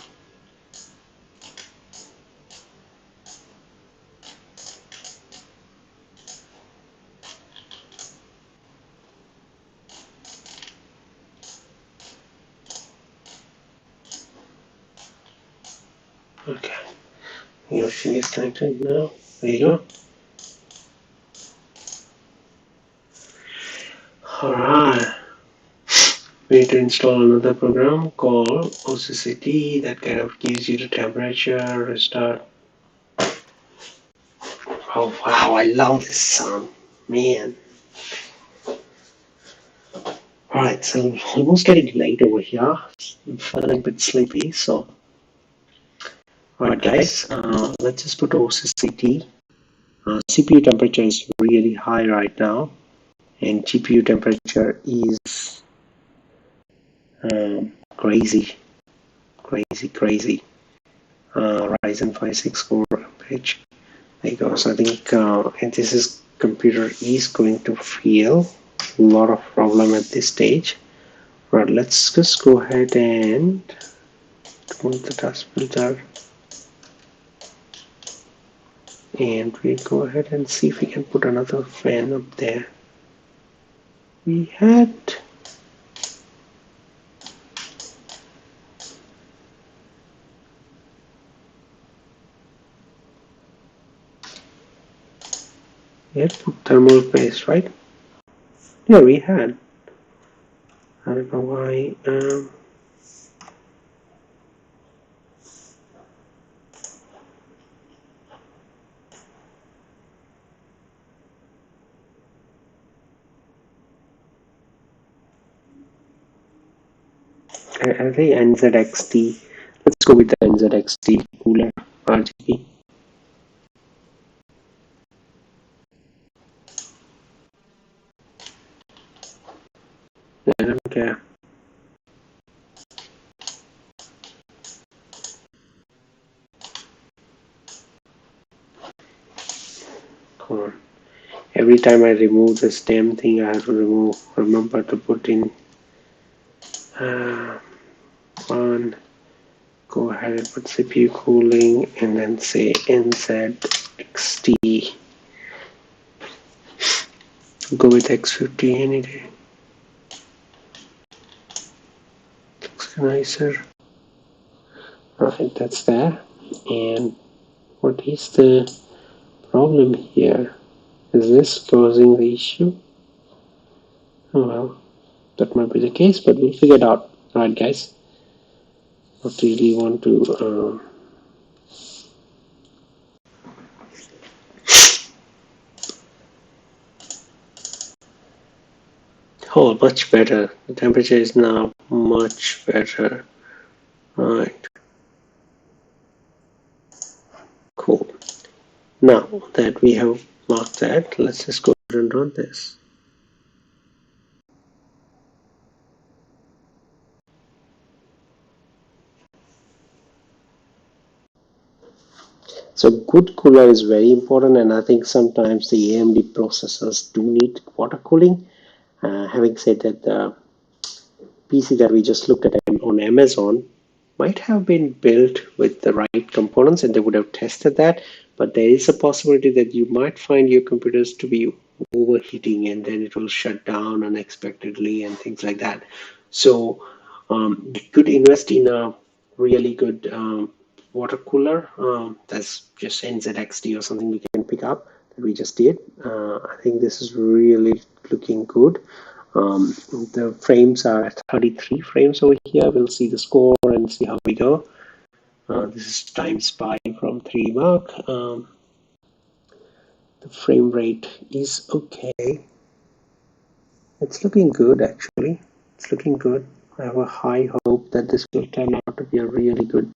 Okay, your machine is connected now. There you go. Alright. we need to install another program called OCCT that kind of gives you the temperature, restart. Oh wow, I love this sound, man. Alright, so almost getting late over here. I'm feeling a bit sleepy, so alright guys, let's just put OCCT. CPU temperature is really high right now, and GPU temperature is crazy. Ryzen 5 6 core page. There you go. So I think and this computer is going to feel a lot of problem at this stage. Right, let's just go ahead and move the dust filter, and we go ahead and see if we can put another fan up there. We had put thermal paste, right? Yeah, we had. I don't know why. I think NZXT. Let's go with the NZXT cooler RGB. I don't care. Come on. Every time I remove this damn thing, I have to remember to put in on. Go ahead and put CPU cooling and then say NZXT. Go with X50 any day. Looks nicer. Alright, that's there. And what is the problem here? Is this causing the issue? Oh well, that might be the case, but we'll figure it out. Alright guys, not really want to oh, much better. The temperature is now much better. Alright, cool. Now that we have marked that, let's just go ahead and run this. So good cooler is very important, and I think sometimes the AMD processors do need water cooling. Having said that, the PC that we just looked at on Amazon might have been built with the right components, and they would have tested that. But there is a possibility that you might find your computers to be overheating, and then it will shut down unexpectedly and things like that. So you could invest in a really good water cooler. That's just NZXT or something we can pick up that we just did. I think this is really looking good. The frames are at 33 frames over here. We'll see the score and see how we go. This is Time Spy from 3 Mark. The frame rate is okay. It's looking good actually. It's looking good. I have a high hope that this will turn out to be a really good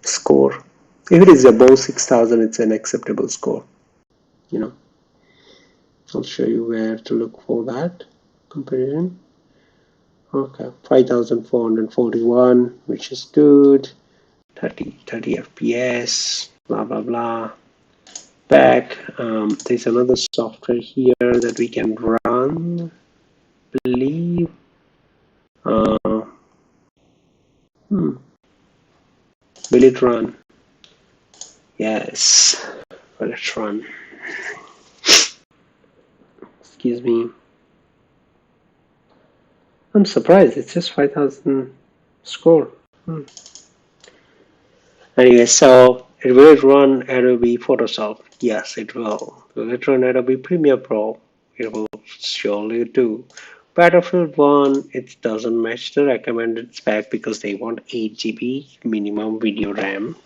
score. If it is above 6,000, it's an acceptable score. You know, I'll show you where to look for that comparison. Okay, 5,441, which is good. 30 FPS, blah blah blah. Back, there's another software here that we can run. Believe. Will it run? Yes. Will it run? Excuse me. I'm surprised. It's just 5,000 score. Anyway, so it will run Adobe Photoshop. Yes, it will. Will it run Adobe Premiere Pro? It will surely do. Battlefield 1, it doesn't match the recommended spec because they want 8 GB minimum video RAM.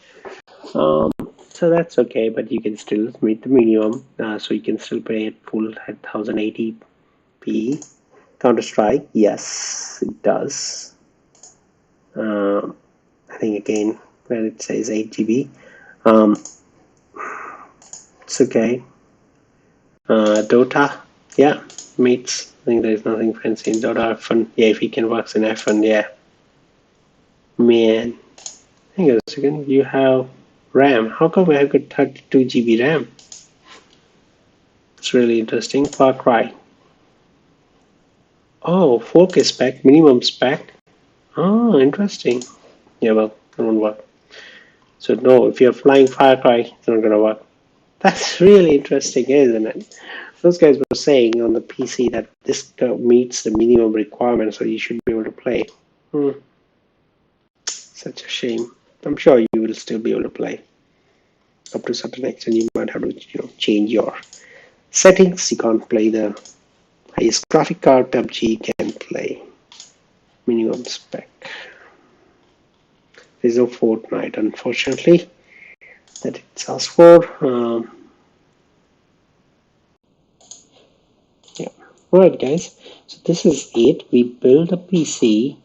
Um, so that's okay, but you can still meet the minimum, so you can still play it full at 1080p. Counter Strike, yes, it does. I think again, when it says 8 GB, um, it's okay. Dota, yeah, meets. I think there's nothing fancy in Dota. F1, yeah, if you can work in F1, yeah. Man, hang on a second. You have RAM. How come we have got 32 GB RAM? It's really interesting. Far Cry. Oh, 4K spec, minimum spec. Oh, interesting. Yeah, well, it won't work. So no, if you're flying Far Cry, it's not gonna work. That's really interesting, isn't it? Those guys were saying on the PC that this meets the minimum requirement, so you should be able to play. Hmm, such a shame. I'm sure you will still be able to play up to a certain extent. You might have to, change your settings. You can't play the highest graphic card. PUBG can play minimum spec. There's no Fortnite, unfortunately, that it asks for. Yeah. Alright, guys. So this is it. We built a PC.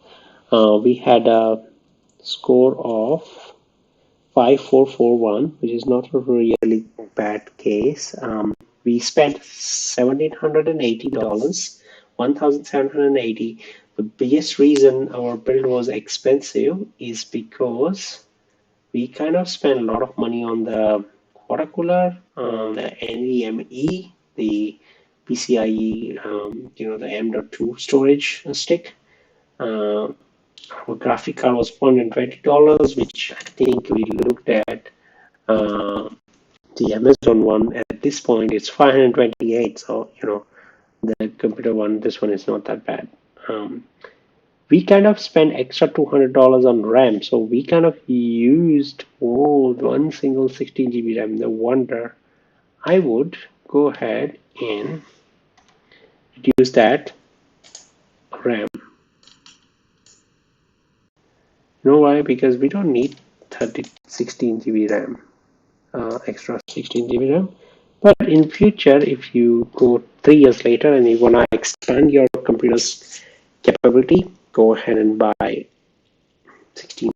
We had a score of 5441, which is not a really bad case. We spent $1,780, 1,780. The biggest reason our build was expensive is because we kind of spent a lot of money on the water cooler, the NVMe, the PCIe, the M.2 storage stick. Our graphic card was $420, which I think we looked at the Amazon one. At this point, it's 528. So the computer one, this one is not that bad. We kind of spent extra $200 on RAM, so we kind of used one single 16 GB RAM. No wonder. I would go ahead and reduce that RAM. You know why? Because we don't need 16 GB RAM, extra 16 GB RAM. But in future, if you go 3 years later and you want to expand your computer's capability, go ahead and buy 16,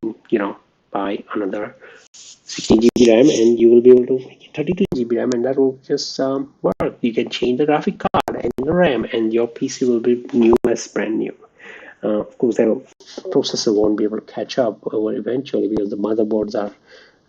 buy another 16 GB RAM, and you will be able to make 32 GB RAM, and that will just work. You can change the graphic card and the RAM, and your PC will be new as brand new. Of course, the processor won't be able to catch up eventually because the motherboards are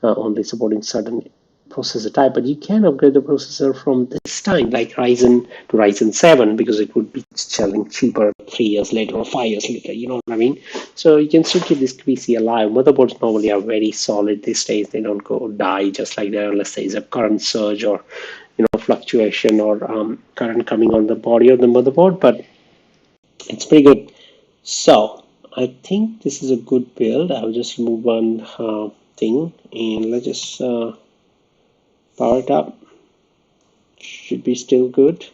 only supporting certain processor type, but you can upgrade the processor from this time, like Ryzen to Ryzen 7, because it would be selling cheaper 3 years later or 5 years later. You know what I mean? So you can still keep this PC alive. Motherboards normally are very solid these days. They don't go die just like that unless there is a current surge or fluctuation or current coming on the body of the motherboard. But it's pretty good. So I think this is a good build. I'll just remove one thing and let's just power it up. Should be still good.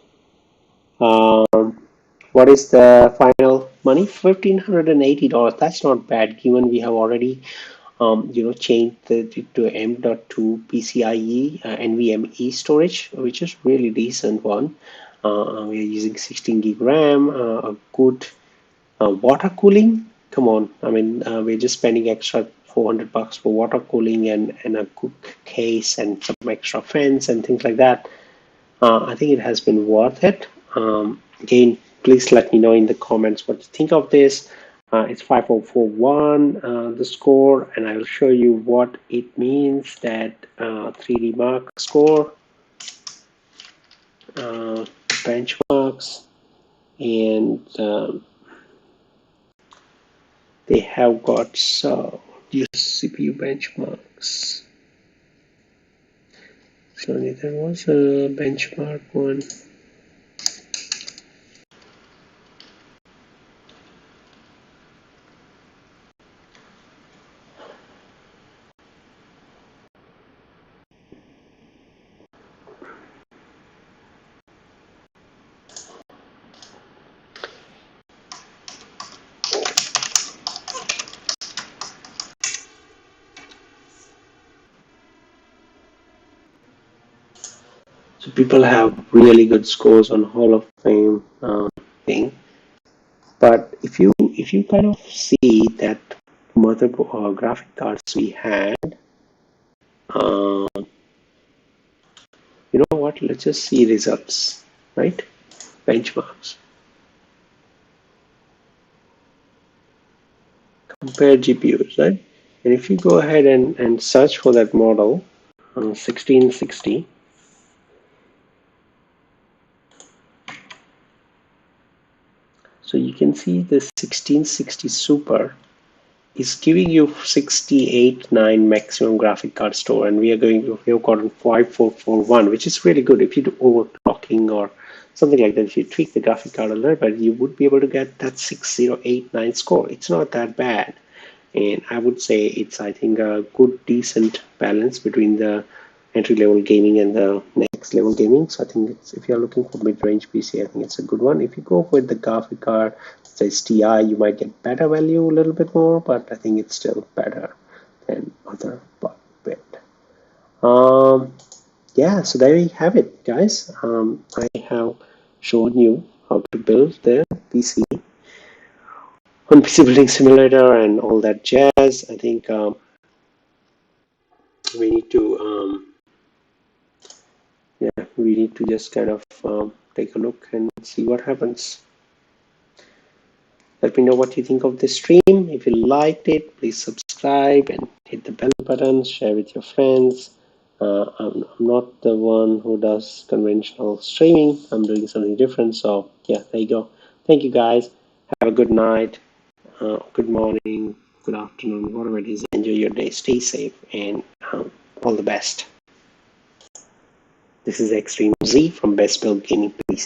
What is the final money? $1,580. That's not bad given we have already changed to M.2 PCIe NVMe storage, which is really decent one. We are using 16 gig RAM, a good water cooling. Come on, I mean we're just spending extra $400 for water cooling and a good case and some extra fans and things like that. I think it has been worth it. Again, please let me know in the comments what you think of this. It's 5041, the score, and I will show you what it means, that 3D Mark score, benchmarks, and they have got these CPU benchmarks. So there was a benchmark one. people have really good scores on Hall of Fame thing. But if you kind of see that motherboard or graphic cards we had, uh, you know what? Let's just see results, right? Benchmarks. Compare GPUs, right? And if you go ahead and search for that model, 1660, so you can see the 1660 Super is giving you 68.9 maximum graphic card store, and we have gotten 5441, which is really good. If you do overclocking or something like that, if you tweak the graphic card a little bit, you would be able to get that 6089 score. It's not that bad, and I would say it's, I think, a good decent balance between the entry level gaming and the next level gaming. So I think if you're looking for mid-range PC, I think it's a good one. If you go with the graphic card, says TI, you might get better value a little bit more, but I think it's still better than other bit. Yeah, so there you have it, guys. I have shown you how to build the PC on PC Building Simulator and all that jazz. I think we need to yeah, we need to just kind of take a look and see what happens. Let me know what you think of this stream. If you liked it, please subscribe and hit the bell button, share with your friends. I'm not the one who does conventional streaming. I'm doing something different. So yeah, there you go. Thank you guys. Have a good night, good morning, good afternoon, whatever it is. Enjoy your day. Stay safe and all the best. This is Extreme Z from Best Build Gaming PC.